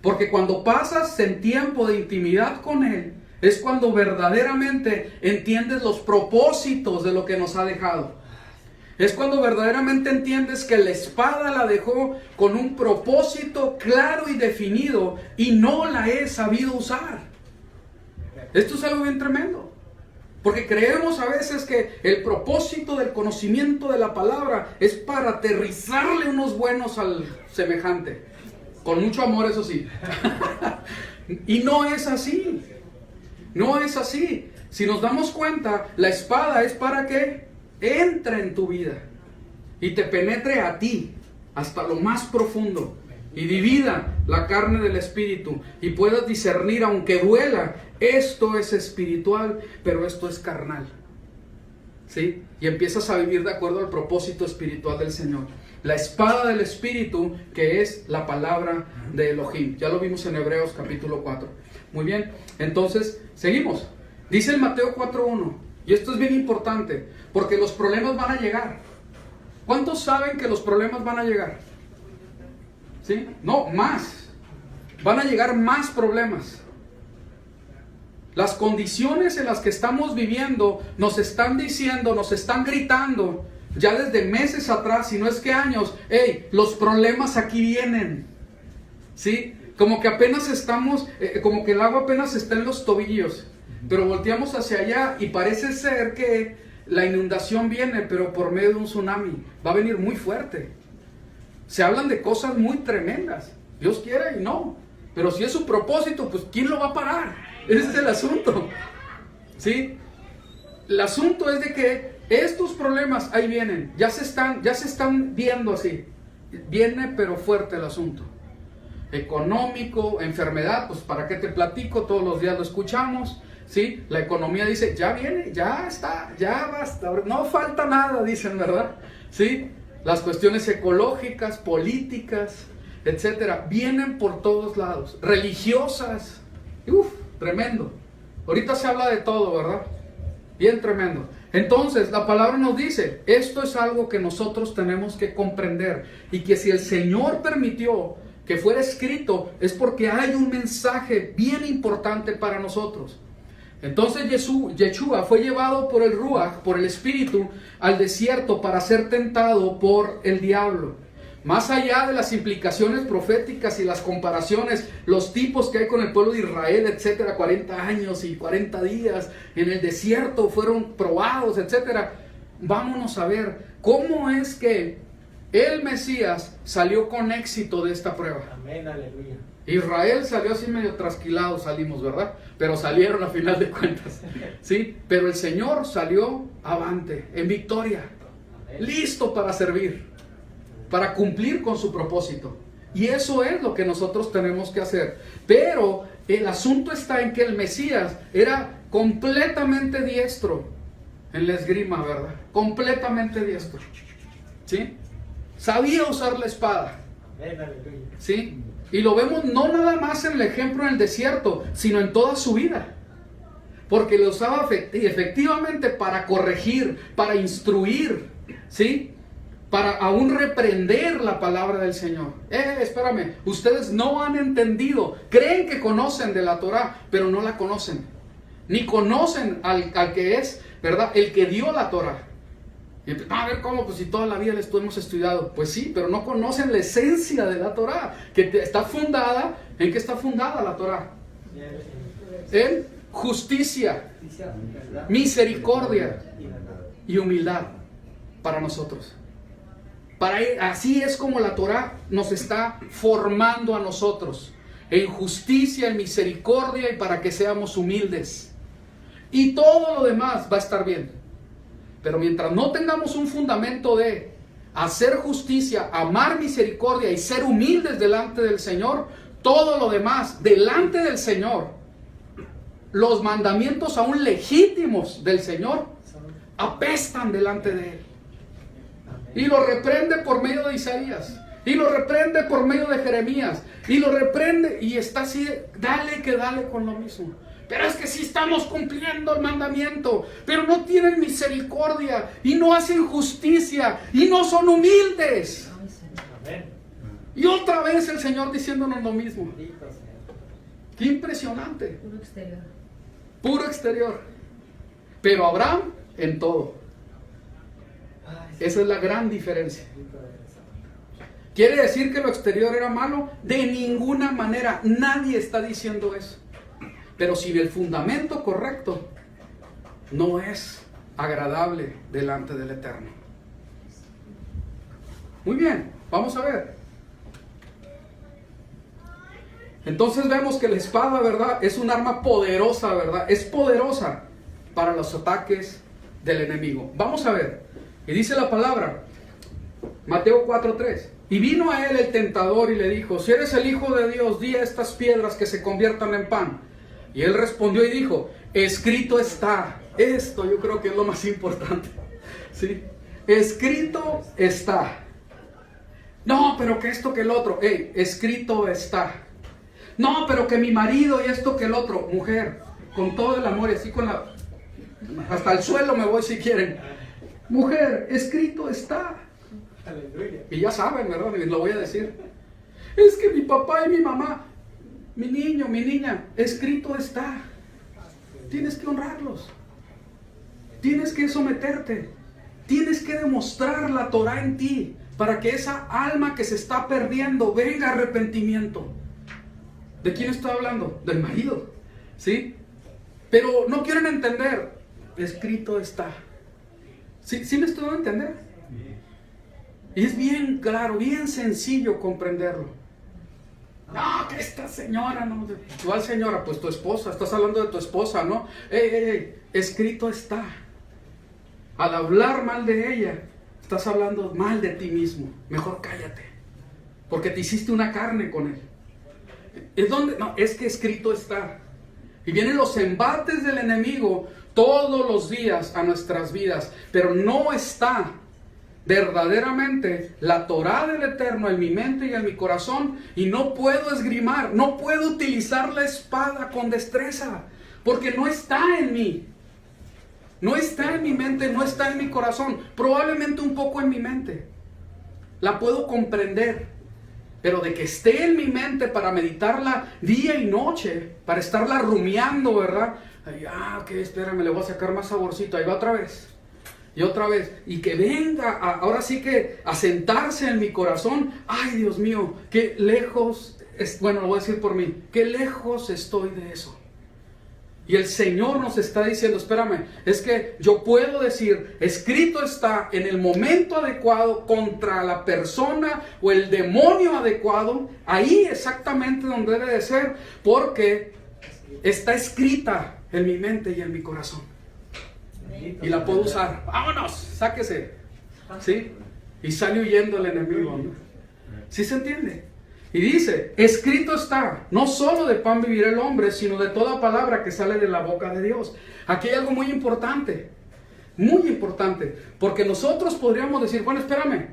Porque cuando pasas en tiempo de intimidad con él, es cuando verdaderamente entiendes los propósitos de lo que nos ha dejado. Es cuando verdaderamente entiendes que la espada la dejó con un propósito claro y definido, y no la he sabido usar. Esto es algo bien tremendo. Porque creemos a veces que el propósito del conocimiento de la palabra es para aterrizarle unos buenos al semejante. Con mucho amor, eso sí. Y no es así. No es así. Si nos damos cuenta, la espada es para que entre en tu vida y te penetre a ti hasta lo más profundo y divida la carne del espíritu y puedas discernir, aunque duela, esto es espiritual, pero esto es carnal. ¿Sí? Y empiezas a vivir de acuerdo al propósito espiritual del Señor. La espada del Espíritu, que es la palabra de Elohim. Ya lo vimos en Hebreos capítulo 4. Muy bien, entonces, seguimos. Dice el Mateo 4:1, y esto es bien importante, porque los problemas van a llegar. ¿Cuántos saben que los problemas van a llegar? ¿Sí? No, más. Van a llegar más problemas. Las condiciones en las que estamos viviendo nos están diciendo, nos están gritando, ya desde meses atrás, si no es que años, hey, los problemas aquí vienen. ¿Sí? Como que apenas estamos, como que el agua apenas está en los tobillos, pero volteamos hacia allá y parece ser que la inundación viene, pero por medio de un tsunami. Va a venir muy fuerte. Se hablan de cosas muy tremendas. Dios quiere y no. Pero si es su propósito, pues ¿quién lo va a parar? Ese es el asunto. ¿Sí? El asunto es de que estos problemas ahí vienen. Ya se están viendo así. Viene pero fuerte el asunto. Económico, enfermedad, pues ¿para qué te platico? Todos los días lo escuchamos. ¿Sí? La economía dice, ya viene, ya está, ya basta, no falta nada, dicen, ¿verdad? ¿Sí? Las cuestiones ecológicas, políticas, etcétera, vienen por todos lados, religiosas. tremendo. Ahorita se habla de todo, ¿verdad? Bien tremendo. Entonces, la palabra nos dice, esto es algo que nosotros tenemos que comprender. Y que si el Señor permitió que fuera escrito, es porque hay un mensaje bien importante para nosotros. Entonces Yeshua fue llevado por el Ruach, por el Espíritu, al desierto para ser tentado por el diablo. Más allá de las implicaciones proféticas y las comparaciones, los tipos que hay con el pueblo de Israel, etcétera, 40 años y 40 días en el desierto fueron probados, etcétera. Vámonos a ver cómo es que el Mesías salió con éxito de esta prueba. Amén, aleluya. Israel salió así medio trasquilado, salimos, ¿verdad? Pero salieron a final de cuentas, ¿sí? Pero el Señor salió avante, en victoria, listo para servir, para cumplir con su propósito. Y eso es lo que nosotros tenemos que hacer. Pero el asunto está en que el Mesías era completamente diestro en la esgrima, ¿verdad? Completamente diestro, ¿sí? Sabía usar la espada, Amén, aleluya. ¿sí? Y lo vemos no nada más en el ejemplo en el desierto, sino en toda su vida. Porque lo usaba efectivamente para corregir, para instruir, ¿sí? Para aún reprender la palabra del Señor. Espérame, ustedes no han entendido, creen que conocen de la Torah, pero no la conocen. Ni conocen al que es, ¿verdad? El que dio la Torah. Y a ver cómo, pues si toda la vida les hemos estudiado. Pues sí, pero no conocen la esencia de la Torah, que está fundada, ¿en qué está fundada la Torah? En justicia, misericordia y humildad para nosotros. Así es como la Torah nos está formando a nosotros, en justicia, en misericordia y para que seamos humildes. Y todo lo demás va a estar bien. Pero mientras no tengamos un fundamento de hacer justicia, amar misericordia y ser humildes delante del Señor, todo lo demás delante del Señor, los mandamientos aún legítimos del Señor, apestan delante de Él. Y lo reprende por medio de Isaías, y lo reprende por medio de Jeremías, y lo reprende y está así, dale con lo mismo. Pero es que sí estamos cumpliendo el mandamiento, pero no tienen misericordia y no hacen justicia y no son humildes. Amén. Y otra vez el Señor diciéndonos lo mismo. Bendito sea. Qué impresionante. Puro exterior. Puro exterior. Pero Abraham en todo. Ay, Esa es la gran diferencia. bendito eres. ¿Quiere decir que lo exterior era malo? De ninguna manera. Nadie está diciendo eso. Pero sin el fundamento correcto, no es agradable delante del Eterno. Muy bien, vamos a ver. Entonces vemos que la espada, ¿verdad? Es un arma poderosa, ¿verdad? Es poderosa para los ataques del enemigo. Vamos a ver. Y dice la palabra, Mateo 4:3. Y vino a él el tentador y le dijo, si eres el Hijo de Dios, di a estas piedras que se conviertan en pan. Y él respondió y dijo, escrito está. Esto yo creo que es lo más importante, ¿sí? Escrito está. No, pero que esto que el otro. Escrito está. No, pero que mi marido y esto que el otro. Mujer, con todo el amor y así con la... hasta el suelo me voy si quieren. Mujer, escrito está. Aleluya. Y ya saben, ¿verdad? Lo voy a decir. Es que mi papá y mi mamá... Mi niño, mi niña, escrito está. Tienes que honrarlos. Tienes que someterte. Tienes que demostrar la Torah en ti para que esa alma que se está perdiendo venga arrepentimiento. ¿De quién estoy hablando? Del marido, ¿sí? Pero no quieren entender. Escrito está. ¿Sí me estoy dando a entender? Y es bien claro, bien sencillo comprenderlo. No, que esta señora, no. ¿Cuál señora? Pues tu esposa, estás hablando de tu esposa, ¿no? Escrito está. Al hablar mal de ella, estás hablando mal de ti mismo. Mejor cállate, porque te hiciste una carne con él. ¿Es donde? No, es que escrito está. Y vienen los embates del enemigo todos los días a nuestras vidas, pero no está verdaderamente la Torá del Eterno en mi mente y en mi corazón, y no puedo esgrimar, no puedo utilizar la espada con destreza, porque no está en mí. No está en mi mente, no está en mi corazón, probablemente un poco en mi mente. La puedo comprender, pero de que esté en mi mente para meditarla día y noche, para estarla rumiando, ¿verdad? Ay, ok, espérame, le voy a sacar más saborcito, ahí va otra vez. Y otra vez, y que venga, ahora sí que a sentarse en mi corazón. Ay, Dios mío, qué lejos, bueno, lo voy a decir por mí, qué lejos estoy de eso. Y el Señor nos está diciendo, espérame, es que yo puedo decir, escrito está en el momento adecuado contra la persona o el demonio adecuado, ahí exactamente donde debe de ser, porque está escrita en mi mente y en mi corazón. Y la puedo usar. ¡Vámonos! ¡Sáquese! ¿Sí? Y sale huyendo el enemigo, ¿no? ¿Sí se entiende? Y dice, escrito está, no solo de pan vivirá el hombre, sino de toda palabra que sale de la boca de Dios. Aquí hay algo muy importante, porque nosotros podríamos decir, bueno, espérame,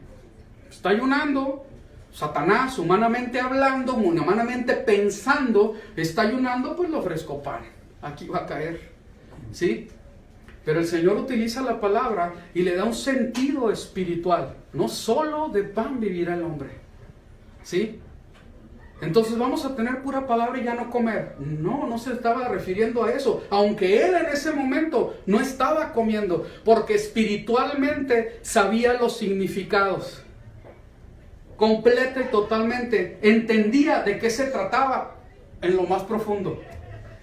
está ayunando, Satanás, humanamente hablando, humanamente pensando, está ayunando, pues le ofrezco pan, aquí va a caer, ¿sí? Pero el Señor utiliza la palabra y le da un sentido espiritual, no solo de pan vivirá el hombre, ¿sí? Entonces vamos a tener pura palabra y ya no comer. No, no se estaba refiriendo a eso. Aunque él en ese momento no estaba comiendo, porque espiritualmente sabía los significados. Completa y totalmente. Entendía de qué se trataba en lo más profundo.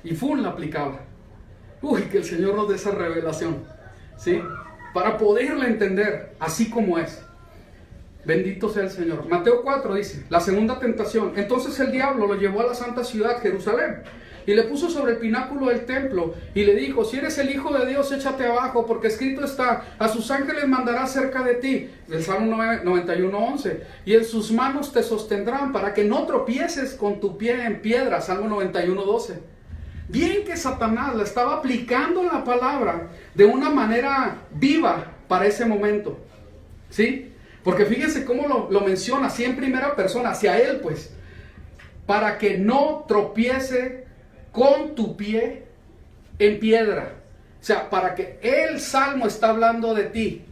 Y la aplicaba. Uy, que el Señor nos dé esa revelación, ¿sí? Para poderla entender así como es. Bendito sea el Señor. Mateo 4 dice, la segunda tentación. Entonces el diablo lo llevó a la santa ciudad, Jerusalén, y le puso sobre el pináculo del templo, y le dijo, si eres el Hijo de Dios, échate abajo, porque escrito está, a sus ángeles mandará cerca de ti, del Salmo 91:11, y en sus manos te sostendrán, para que no tropieces con tu pie en piedra, Salmo 91:12. Bien que Satanás le estaba aplicando la palabra de una manera viva para ese momento, ¿sí? Porque fíjense cómo lo menciona así en primera persona, hacia él pues. Para que no tropiece con tu pie en piedra. O sea, para que el Salmo está hablando de ti.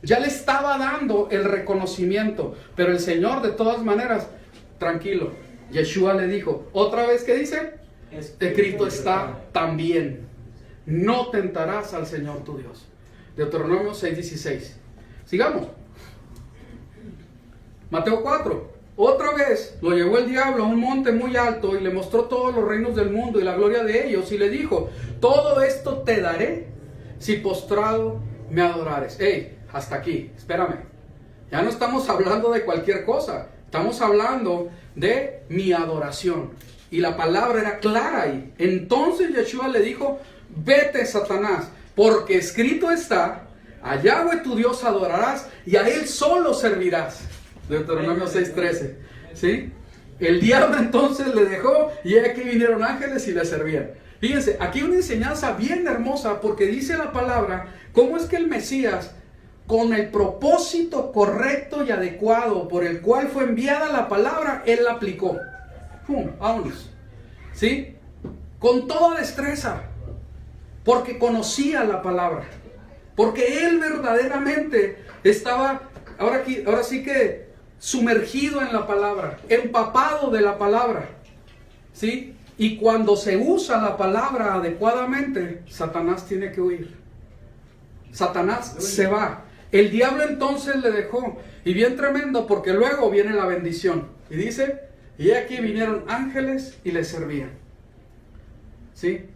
Ya le estaba dando el reconocimiento. Pero el Señor de todas maneras, tranquilo. Yeshua le dijo, otra vez, ¿qué dice? Escrito está también. No tentarás al Señor tu Dios. Deuteronomio 6:16. Sigamos. Mateo 4, otra vez lo llevó el diablo a un monte muy alto y le mostró todos los reinos del mundo y la gloria de ellos y le dijo, todo esto te daré si postrado me adorares. Hey, hasta aquí, espérame, ya no estamos hablando de cualquier cosa, estamos hablando de mi adoración y la palabra era clara ahí. Entonces Yeshua le dijo, vete Satanás, porque escrito está, a Yahweh tu Dios adorarás y a él solo servirás. Deuteronomio 6:13, ¿sí? El diablo entonces le dejó y aquí vinieron ángeles y le servían. Fíjense, aquí hay una enseñanza bien hermosa porque dice la palabra, cómo es que el Mesías, con el propósito correcto y adecuado por el cual fue enviada la palabra, él la aplicó. Vámonos, ¿sí? Con toda destreza, porque conocía la palabra, porque él verdaderamente estaba, ahora sí que sumergido en la palabra, empapado de la palabra, ¿sí? Y cuando se usa la palabra adecuadamente, Satanás tiene que huir. Satanás se va. El diablo entonces le dejó. Y bien tremendo, porque luego viene la bendición. Y dice, y aquí vinieron ángeles y le servían. ¿Sí?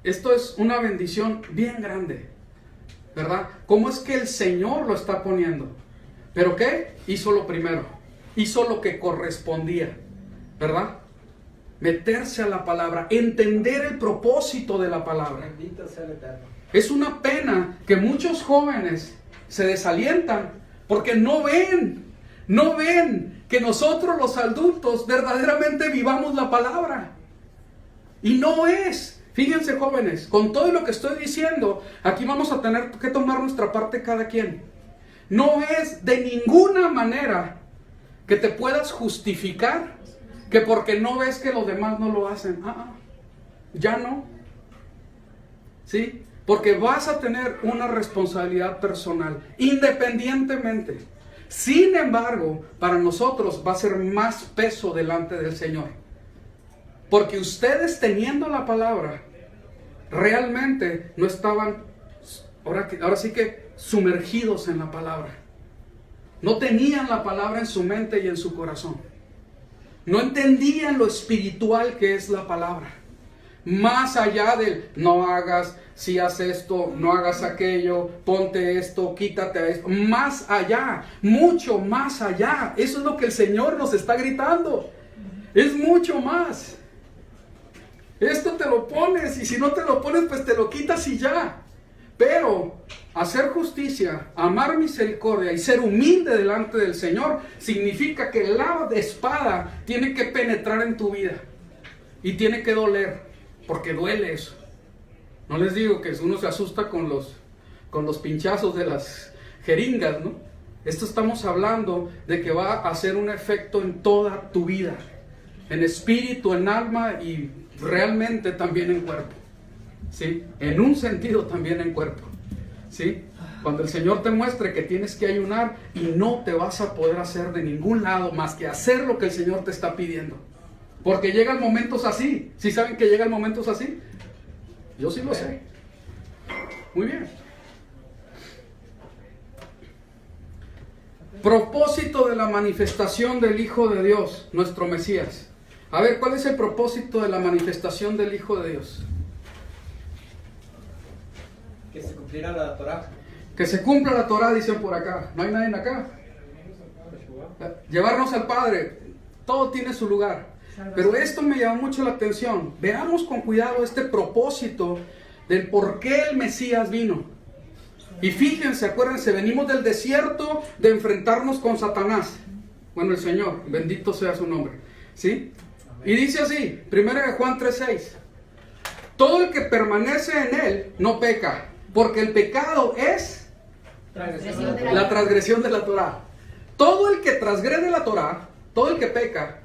Esto es una bendición bien grande, ¿verdad? ¿Cómo es que el Señor lo está poniendo? ¿Pero qué? Hizo lo primero. Hizo lo que correspondía, ¿verdad? Meterse a la palabra, entender el propósito de la palabra. Bendito sea el Eterno. Es una pena que muchos jóvenes se desalientan porque no ven que nosotros los adultos verdaderamente vivamos la palabra. Y no es. Fíjense jóvenes, con todo lo que estoy diciendo, aquí vamos a tener que tomar nuestra parte cada quien. no es de ninguna manera que te puedas justificar que porque no ves que los demás no lo hacen. Ya no. ¿Sí? Porque vas a tener una responsabilidad personal, independientemente. Sin embargo, para nosotros va a ser más peso delante del Señor. Porque ustedes teniendo la palabra, realmente no estaban, ahora sí que, sumergidos en la palabra. No tenían la palabra en su mente y en su corazón. No entendían lo espiritual que es la palabra. Más allá del no hagas, si haces esto, no hagas aquello, ponte esto, quítate esto. Más allá, mucho más allá. Eso es lo que el Señor nos está gritando. Es mucho más. Esto te lo pones y si no te lo pones, pues te lo quitas y ya. Pero hacer justicia, amar misericordia y ser humilde delante del Señor significa que la espada tiene que penetrar en tu vida y tiene que doler, porque duele eso. No les digo que uno se asusta con los pinchazos de las jeringas, ¿no? Esto estamos hablando de que va a hacer un efecto en toda tu vida, en espíritu, en alma y realmente también en cuerpo. ¿Sí? En un sentido también en cuerpo. ¿Sí? Cuando el Señor te muestre que tienes que ayunar y no te vas a poder hacer de ningún lado más que hacer lo que el Señor te está pidiendo. Porque llegan momentos así. ¿Sí saben que llegan momentos así? Yo sí lo sé. Muy bien. Propósito de la manifestación del Hijo de Dios, nuestro Mesías. A ver, ¿cuál es el propósito de la manifestación del Hijo de Dios? Que se cumpliera la Torah. Que se cumpla la Torah, dicen por acá. ¿No hay nadie acá? Llevarnos al Padre. Todo tiene su lugar. Pero esto me llamó mucho la atención. Veamos con cuidado este propósito del por qué el Mesías vino. Y fíjense, acuérdense, venimos del desierto de enfrentarnos con Satanás. Bueno, el Señor, bendito sea su nombre. ¿Sí? Y dice así, 1 Juan 3:6. Todo el que permanece en él no peca, porque el pecado es la transgresión de la Torah. Todo el que transgrede la Torah, todo el que peca,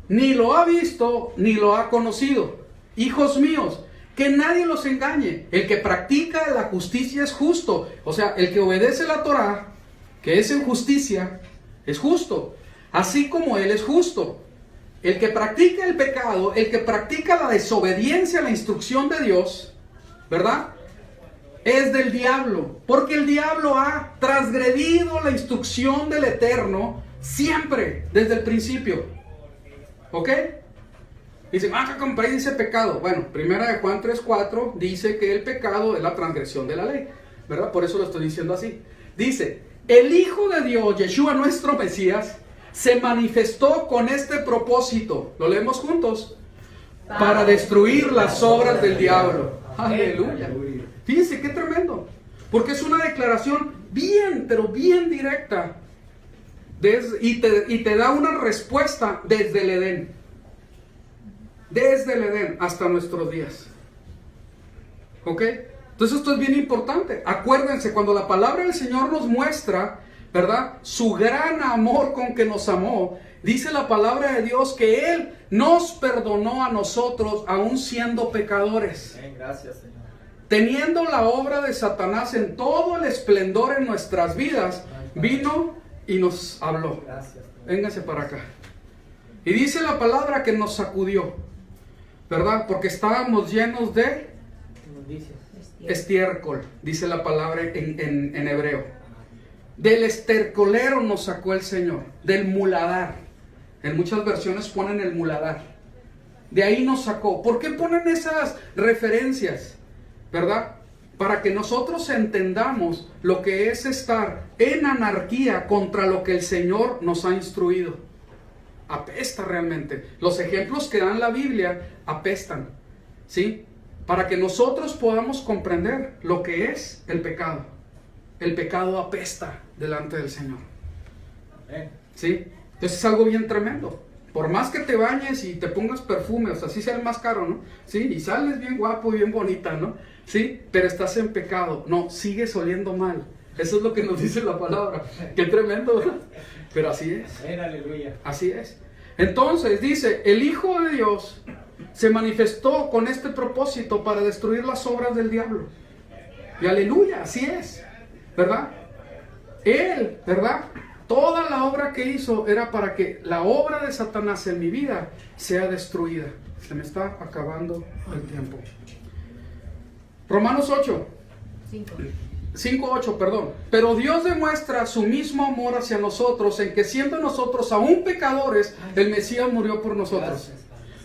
ni lo ha visto ni lo ha conocido. Hijos míos, que nadie los engañe. El que practica la justicia es justo. O sea, el que obedece la Torah, que es en justicia, es justo. Así como él es justo. El que practica el pecado, el que practica la desobediencia a la instrucción de Dios, ¿verdad? Es del diablo. Porque el diablo ha transgredido la instrucción del Eterno siempre, desde el principio. ¿Ok? Dicen, compa, ahí dice pecado. Bueno, 1 Juan 3:4 dice que el pecado es la transgresión de la ley, ¿verdad? Por eso lo estoy diciendo así. Dice, el Hijo de Dios, Yeshua nuestro Mesías, se manifestó con este propósito. ¿Lo leemos juntos? Para destruir las obras del diablo. Aleluya. Fíjense qué tremendo. Porque es una declaración bien, pero bien directa. Y te da una respuesta desde el Edén. Desde el Edén hasta nuestros días. ¿Ok? Entonces esto es bien importante. Acuérdense, cuando la palabra del Señor nos muestra, ¿verdad?, su gran amor con que nos amó, dice la palabra de Dios que Él nos perdonó a nosotros aún siendo pecadores. Gracias, Señor. Teniendo la obra de Satanás en todo el esplendor en nuestras vidas, vino y nos habló. Gracias. Vénganse para acá. Y dice la palabra que nos sacudió, ¿verdad? Porque estábamos llenos de estiércol, dice la palabra en hebreo. Del estercolero nos sacó el Señor, del muladar. En muchas versiones ponen el muladar. De ahí nos sacó. ¿Por qué ponen esas referencias? ¿Verdad? Para que nosotros entendamos lo que es estar en anarquía contra lo que el Señor nos ha instruido. Apesta realmente. Los ejemplos que da la Biblia apestan. ¿Sí? Para que nosotros podamos comprender lo que es el pecado. El pecado apesta delante del Señor. ¿Sí? Entonces es algo bien tremendo. Por más que te bañes y te pongas perfume, o sea, sí sea el más caro, ¿no? Sí, y sales bien guapo y bien bonita, ¿no? Sí, pero estás en pecado. No, sigues oliendo mal. Eso es lo que nos dice la palabra. Qué tremendo, ¿verdad? Pero así es. Aleluya. Así es. Entonces dice, el Hijo de Dios se manifestó con este propósito para destruir las obras del diablo. Y aleluya, así es, ¿verdad? Él, ¿verdad? Toda la obra que hizo era para que la obra de Satanás en mi vida sea destruida. Se me está acabando el tiempo. Romanos 5:8, perdón. Pero Dios demuestra su mismo amor hacia nosotros en que siendo nosotros aún pecadores, el Mesías murió por nosotros.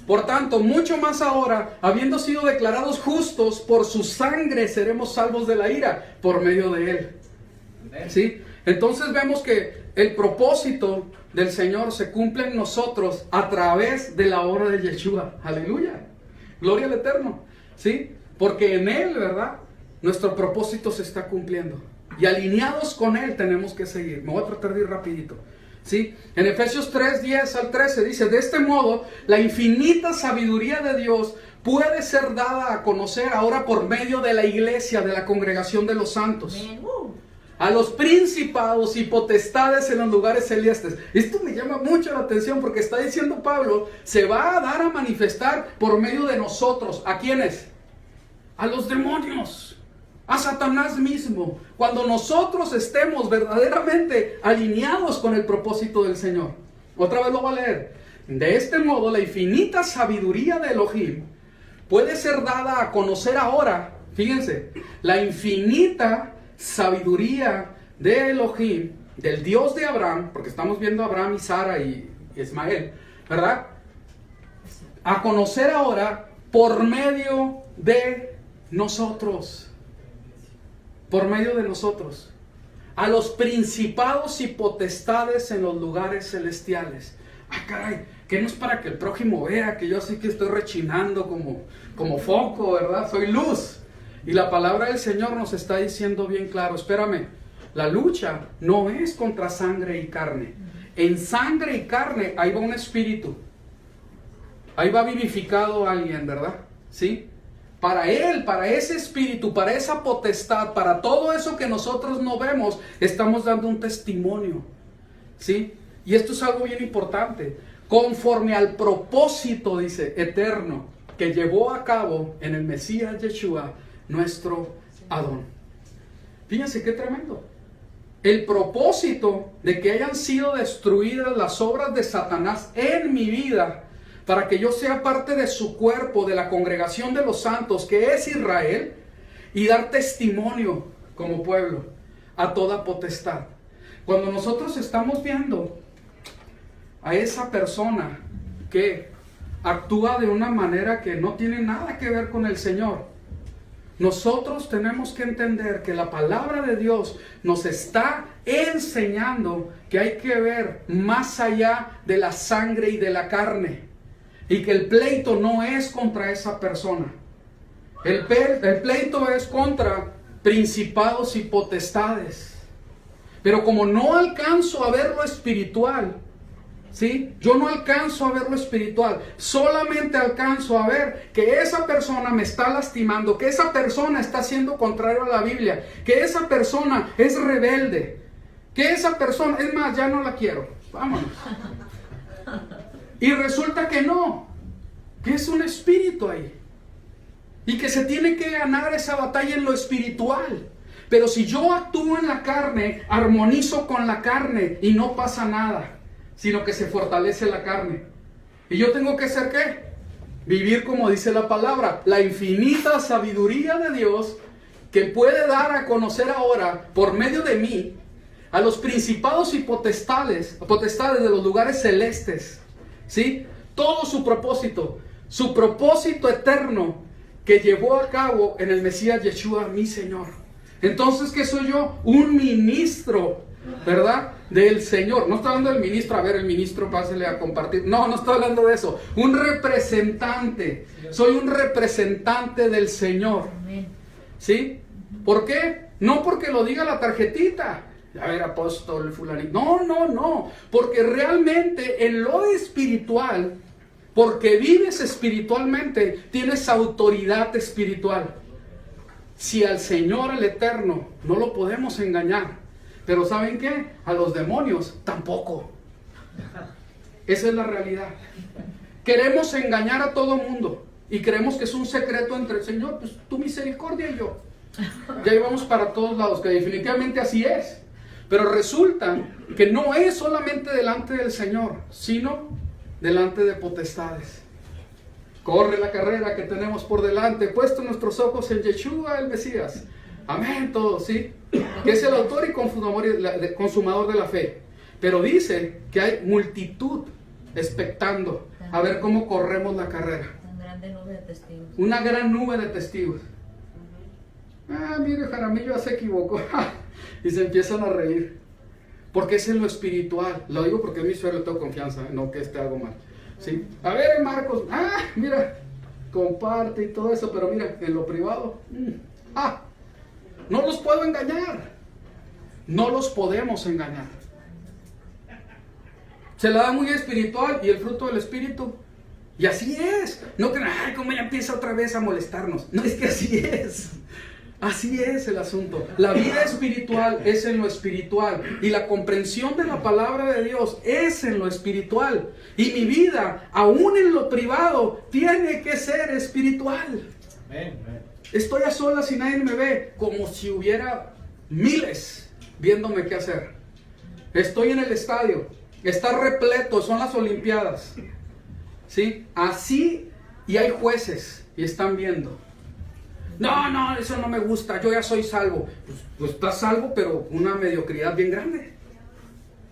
Por tanto, mucho más ahora, habiendo sido declarados justos por su sangre, seremos salvos de la ira por medio de él. ¿Sí? Entonces vemos que el propósito del Señor se cumple en nosotros a través de la obra de Yeshua. Aleluya. Gloria al Eterno. ¿Sí? Porque en Él, ¿verdad? Nuestro propósito se está cumpliendo. Y alineados con Él tenemos que seguir. Me voy a tratar de ir rapidito. ¿Sí? En Efesios 3:10-13 dice, de este modo, la infinita sabiduría de Dios puede ser dada a conocer ahora por medio de la iglesia, de la congregación de los santos. A los principados y potestades en los lugares celestes. Esto me llama mucho la atención porque está diciendo Pablo, se va a dar a manifestar por medio de nosotros. ¿A quiénes? A los demonios. A Satanás mismo, cuando nosotros estemos verdaderamente alineados con el propósito del Señor. Otra vez lo voy a leer. De este modo, la infinita sabiduría de Elohim puede ser dada a conocer ahora, fíjense, la infinita sabiduría de Elohim, del Dios de Abraham, porque estamos viendo a Abraham y Sara y Ismael, ¿verdad? A conocer ahora por medio de nosotros. Por medio de nosotros, a los principados y potestades en los lugares celestiales. Ah, caray, que no es para que el prójimo vea que yo sí que estoy rechinando como foco, ¿verdad? Soy luz. Y la palabra del Señor nos está diciendo bien claro, espérame, la lucha no es contra sangre y carne. En sangre y carne ahí va un espíritu. Ahí va vivificado alguien, ¿verdad? ¿Sí? Para él, para ese espíritu, para esa potestad, para todo eso que nosotros no vemos, estamos dando un testimonio. ¿Sí? Y esto es algo bien importante. Conforme al propósito, dice, eterno, que llevó a cabo en el Mesías Yeshua, nuestro Adón. Fíjense qué tremendo. El propósito de que hayan sido destruidas las obras de Satanás en mi vida, para que yo sea parte de su cuerpo, de la congregación de los santos, que es Israel, y dar testimonio como pueblo a toda potestad. Cuando nosotros estamos viendo a esa persona que actúa de una manera que no tiene nada que ver con el Señor, nosotros tenemos que entender que la palabra de Dios nos está enseñando que hay que ver más allá de la sangre y de la carne. Y que el pleito no es contra esa persona. El pleito es contra principados y potestades. Pero como no alcanzo a ver lo espiritual, ¿sí? Yo no alcanzo a ver lo espiritual. Solamente alcanzo a ver que esa persona me está lastimando, que esa persona está siendo contrario a la Biblia, que esa persona es rebelde, que esa persona, es más, ya no la quiero. Vámonos. Y resulta que no, que es un espíritu ahí. Y que se tiene que ganar esa batalla en lo espiritual. Pero si yo actúo en la carne, armonizo con la carne y no pasa nada, sino que se fortalece la carne. Y yo tengo que ser ¿qué? Vivir como dice la palabra, la infinita sabiduría de Dios que puede dar a conocer ahora por medio de mí a los principados y potestades de los lugares celestes. ¿Sí? Todo su propósito eterno que llevó a cabo en el Mesías Yeshua, mi Señor. Entonces, ¿qué soy yo? Un ministro, ¿verdad? Del Señor. No estoy hablando del ministro, a ver, el ministro, pásele a compartir. No estoy hablando de eso. Un representante. Soy un representante del Señor. ¿Sí? ¿Por qué? No porque lo diga la tarjetita. A ver, apóstol fulanito. No. Porque realmente en lo espiritual, porque vives espiritualmente, tienes autoridad espiritual. Si al Señor, el Eterno, no lo podemos engañar, pero ¿saben qué? A los demonios tampoco. Esa es la realidad. Queremos engañar a todo mundo y creemos que es un secreto entre el Señor, pues tu misericordia y yo. Ya íbamos para todos lados, que definitivamente así es. Pero resulta que no es solamente delante del Señor, sino delante de potestades. Corre la carrera que tenemos por delante, puesto nuestros ojos en Yeshua el Mesías. Amén, todos, ¿sí? Que es el autor y consumador de la fe. Pero dice que hay multitud expectando a ver cómo corremos la carrera. Una gran nube de testigos. Ah, mire, Jaramillo ya se equivocó. Y se empiezan a reír. Porque es en lo espiritual. Lo digo porque en mi suelo tengo confianza, no que esté algo mal. ¿Sí? A ver, Marcos, mira, comparte y todo eso, pero mira, en lo privado, no los puedo engañar. No los podemos engañar. Se la da muy espiritual y el fruto del espíritu. Y así es. No crean, como ella empieza otra vez a molestarnos. No, es que así es. Así es el asunto. La vida espiritual es en lo espiritual. Y la comprensión de la palabra de Dios es en lo espiritual. Y mi vida, aún en lo privado, tiene que ser espiritual. Estoy a solas y nadie me ve, como si hubiera miles viéndome qué hacer. Estoy en el estadio, está repleto, son las Olimpiadas. ¿Sí? Así, y hay jueces y están viendo. No, eso no me gusta, yo ya soy salvo. Pues estás salvo, pero una mediocridad bien grande.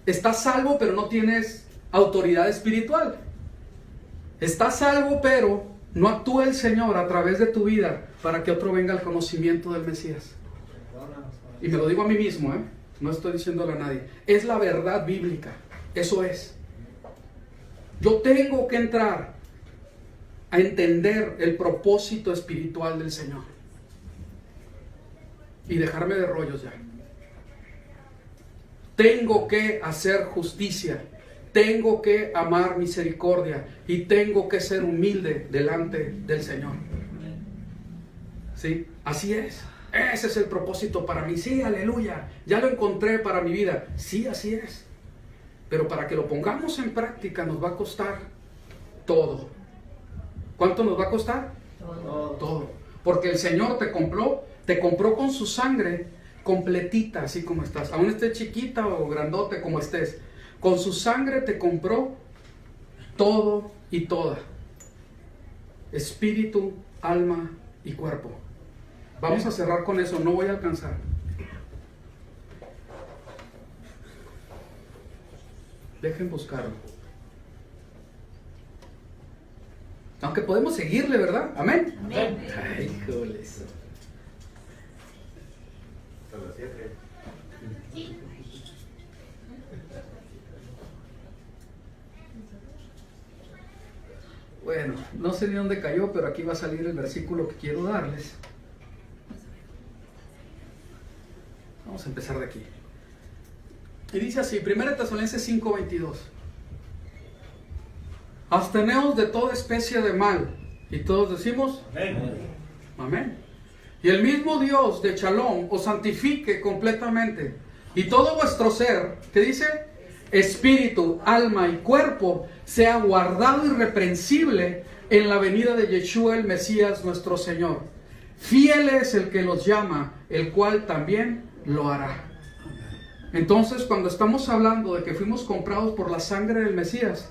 Estás salvo, pero no tienes autoridad espiritual. Estás salvo, pero no actúa el Señor a través de tu vida para que otro venga al conocimiento del Mesías. Y me lo digo a mí mismo, no estoy diciéndole a nadie. Es la verdad bíblica, eso es. Yo tengo que entrar a entender el propósito espiritual del Señor. Y dejarme de rollos ya. Tengo que hacer justicia. Tengo que amar misericordia. Y tengo que ser humilde delante del Señor. ¿Sí? Así es. Ese es el propósito para mí. Sí, aleluya. Ya lo encontré para mi vida. Sí, así es. Pero para que lo pongamos en práctica nos va a costar todo. ¿Cuánto nos va a costar? Todo. Porque el Señor te compró con su sangre completita, así como estás. Aún estés chiquita o grandote como estés. Con su sangre te compró todo y toda. Espíritu, alma y cuerpo. Vamos a cerrar con eso, no voy a alcanzar. Dejen buscarlo. Aunque podemos seguirle, ¿verdad? Amén. Amén. Ay, híjoles. Bueno, no sé ni dónde cayó, pero aquí va a salir el versículo que quiero darles. Vamos a empezar de aquí. Y dice así, 1 Tesalonicenses 5:22. Absteneos de toda especie de mal. Y todos decimos, amén. Amén. Y el mismo Dios de Shalom os santifique completamente. Y todo vuestro ser, ¿qué dice? Espíritu, alma y cuerpo sea guardado irreprensible en la venida de Yeshua el Mesías nuestro Señor. Fiel es el que los llama, el cual también lo hará. Entonces, cuando estamos hablando de que fuimos comprados por la sangre del Mesías,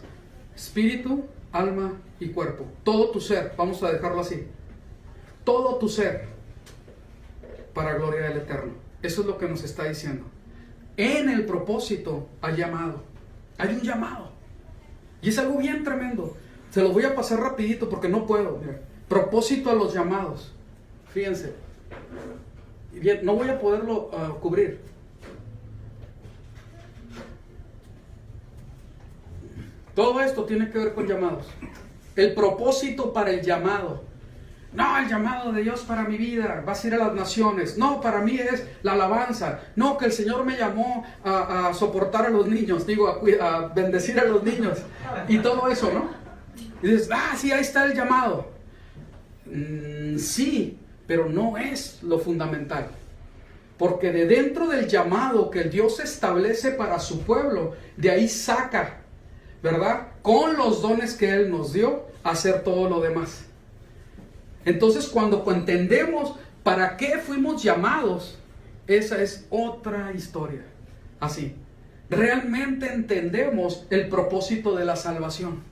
espíritu, alma y cuerpo, todo tu ser, vamos a dejarlo así, todo tu ser, para gloria del Eterno. Eso es lo que nos está diciendo. En el propósito hay llamado, hay un llamado, y es algo bien tremendo. Se los voy a pasar rapidito porque no puedo. Mira. Propósito a los llamados, fíjense, bien, no voy a poderlo cubrir. Todo esto tiene que ver con llamados. El propósito para el llamado. No, el llamado de Dios para mi vida va a ser a las naciones. No, para mí es la alabanza. No, que el Señor me llamó a soportar a los niños. Digo, a bendecir a los niños. Y todo eso, ¿no? Y dices, sí, ahí está el llamado. Sí, pero no es lo fundamental. Porque de dentro del llamado que el Dios establece para su pueblo, de ahí saca, ¿verdad? Con los dones que Él nos dio, hacer todo lo demás. Entonces, cuando entendemos para qué fuimos llamados, esa es otra historia. Así, realmente entendemos el propósito de la salvación.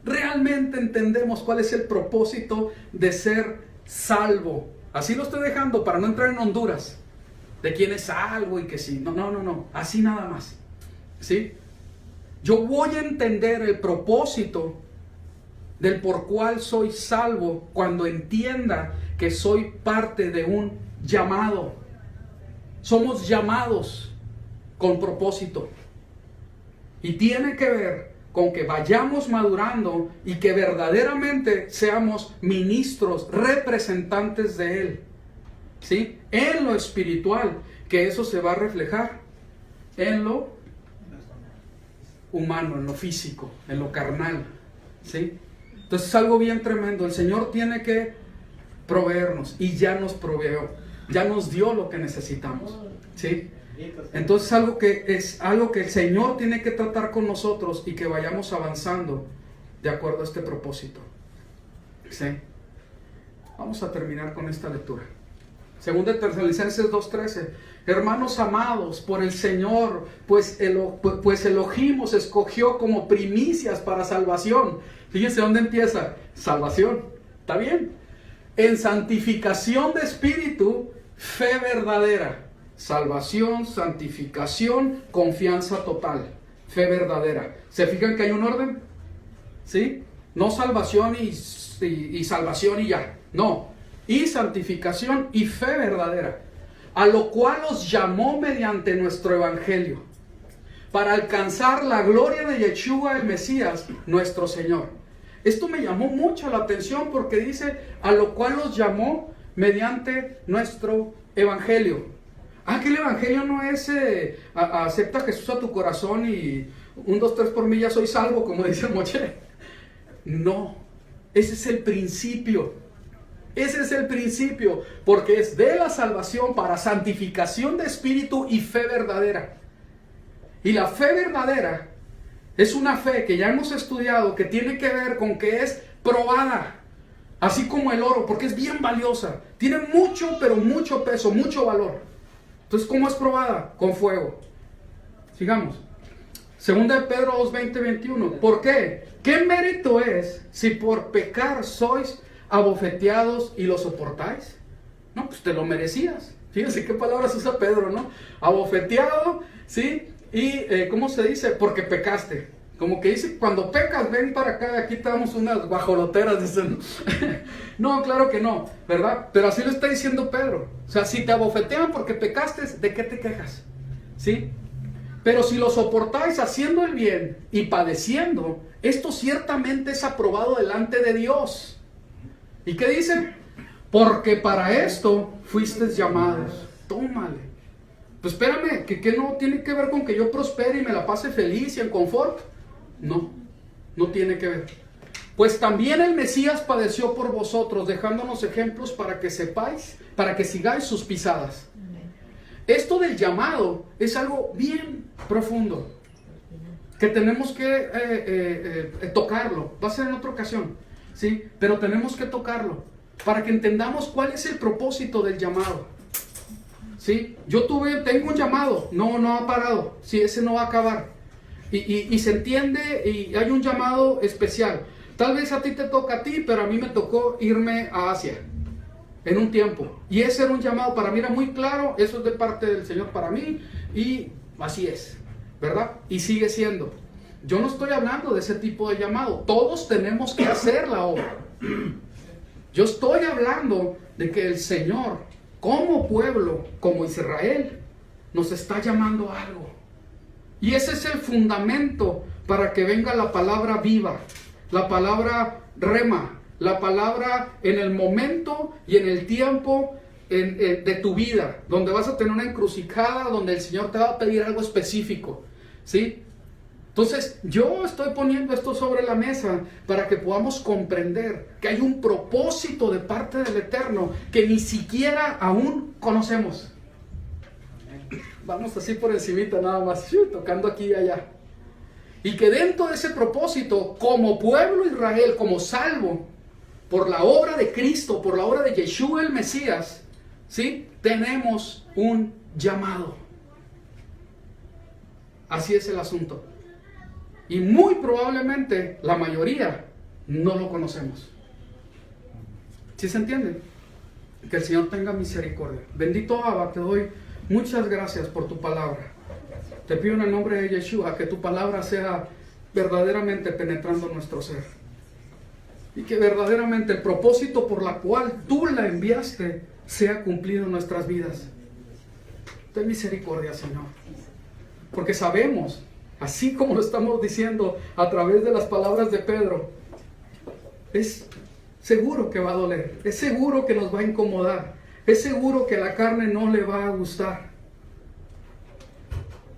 Realmente entendemos cuál es el propósito de ser salvo. Así lo estoy dejando para no entrar en Honduras, de quién es salvo y que sí. No. Así nada más. ¿Sí? Yo voy a entender el propósito del por cual soy salvo cuando entienda que soy parte de un llamado. Somos llamados con propósito. Y tiene que ver con que vayamos madurando y que verdaderamente seamos ministros, representantes de Él. ¿Sí? En lo espiritual, que eso se va a reflejar en lo humano, en lo físico, en lo carnal. ¿Sí? Entonces es algo bien tremendo. El Señor tiene que proveernos y ya nos proveó, ya nos dio lo que necesitamos. ¿Sí? Entonces es algo que el Señor tiene que tratar con nosotros y que vayamos avanzando de acuerdo a este propósito. ¿Sí? Vamos a terminar con esta lectura. Segunda de Tesalonicenses 2:13. Hermanos amados por el Señor, pues Elohim os escogió como primicias para salvación. Fíjense dónde empieza. Salvación. ¿Está bien? En santificación de espíritu, fe verdadera. Salvación, santificación, confianza total, fe verdadera. ¿Se fijan que hay un orden? ¿Sí? No salvación y salvación y ya. No. Y santificación y fe verdadera. A lo cual os llamó mediante nuestro evangelio, para alcanzar la gloria de Yeshua el Mesías, nuestro Señor. Esto me llamó mucho la atención porque dice, a lo cual os llamó mediante nuestro evangelio. Que el evangelio no es acepta a Jesús a tu corazón y 1, 2, 3 por mí ya soy salvo, como dice Moche. No, ese es el principio. Ese es el principio, porque es de la salvación para santificación de espíritu y fe verdadera. Y la fe verdadera es una fe que ya hemos estudiado, que tiene que ver con que es probada, así como el oro, porque es bien valiosa. Tiene mucho, pero mucho peso, mucho valor. Entonces, ¿cómo es probada? Con fuego. Sigamos. Segunda de Pedro 2, 20, 21. ¿Por qué? ¿Qué mérito es si por pecar sois abofeteados y lo soportáis? No, pues te lo merecías. Fíjense qué palabras usa Pedro, ¿no? Abofeteado, ¿sí? Y, ¿cómo se dice? Porque pecaste. Como que dice, cuando pecas, ven para acá, aquí te damos unas guajoloteras, dicen. No, claro que no, ¿verdad? Pero así lo está diciendo Pedro. O sea, si te abofetean porque pecaste, ¿de qué te quejas? ¿Sí? Pero si lo soportáis haciendo el bien y padeciendo, esto ciertamente es aprobado delante de Dios. ¿Y qué dice? Porque para esto fuisteis llamados. Tómale. Pues espérame, que no tiene que ver con que yo prospere y me la pase feliz y en confort. No tiene que ver. Pues también el Mesías padeció por vosotros, dejándonos ejemplos para que sepáis, para que sigáis sus pisadas. Esto del llamado es algo bien profundo, que tenemos que tocarlo. Va a ser en otra ocasión, ¿sí? Pero tenemos que tocarlo para que entendamos cuál es el propósito del llamado. ¿Sí? Tengo un llamado, no ha parado, sí, ese no va a acabar. Y se entiende, y hay un llamado especial. Tal vez a ti te toca a ti, pero a mí me tocó irme a Asia en un tiempo. Y ese era un llamado, para mí era muy claro, eso es de parte del Señor para mí, y así es, ¿verdad? Y sigue siendo. Yo no estoy hablando de ese tipo de llamado, todos tenemos que hacer la obra. Yo estoy hablando de que el Señor, como pueblo, como Israel, nos está llamando a algo. Y ese es el fundamento para que venga la palabra viva, la palabra rema, la palabra en el momento y en el tiempo de tu vida, donde vas a tener una encrucijada, donde el Señor te va a pedir algo específico, ¿sí? Entonces, yo estoy poniendo esto sobre la mesa para que podamos comprender que hay un propósito de parte del Eterno que ni siquiera aún conocemos. Vamos así por encimita nada más, tocando aquí y allá. Y que dentro de ese propósito, como pueblo Israel, como salvo, por la obra de Cristo, por la obra de Yeshua el Mesías, ¿sí? Tenemos un llamado. Así es el asunto. Y muy probablemente la mayoría no lo conocemos. ¿Sí se entiende? Que el Señor tenga misericordia. Bendito Abba, te doy muchas gracias por tu palabra. Te pido en el nombre de Yeshua que tu palabra sea verdaderamente penetrando nuestro ser. Y que verdaderamente el propósito por la cual tú la enviaste sea cumplido en nuestras vidas. Ten misericordia, Señor. Porque sabemos, así como lo estamos diciendo a través de las palabras de Pedro, es seguro que va a doler, es seguro que nos va a incomodar, es seguro que a la carne no le va a gustar.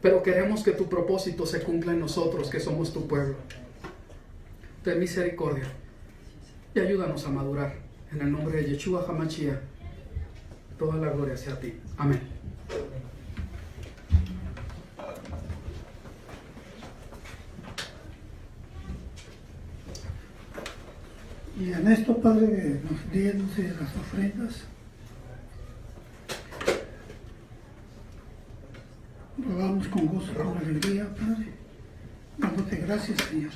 Pero queremos que tu propósito se cumpla en nosotros, que somos tu pueblo. Ten misericordia y ayúdanos a madurar. En el nombre de Yeshua HaMashiach, toda la gloria sea a ti. Amén. Y en esto, Padre, que nos dieron las ofrendas, lo damos con gozo, con alegría, Padre, dándote gracias, Señor.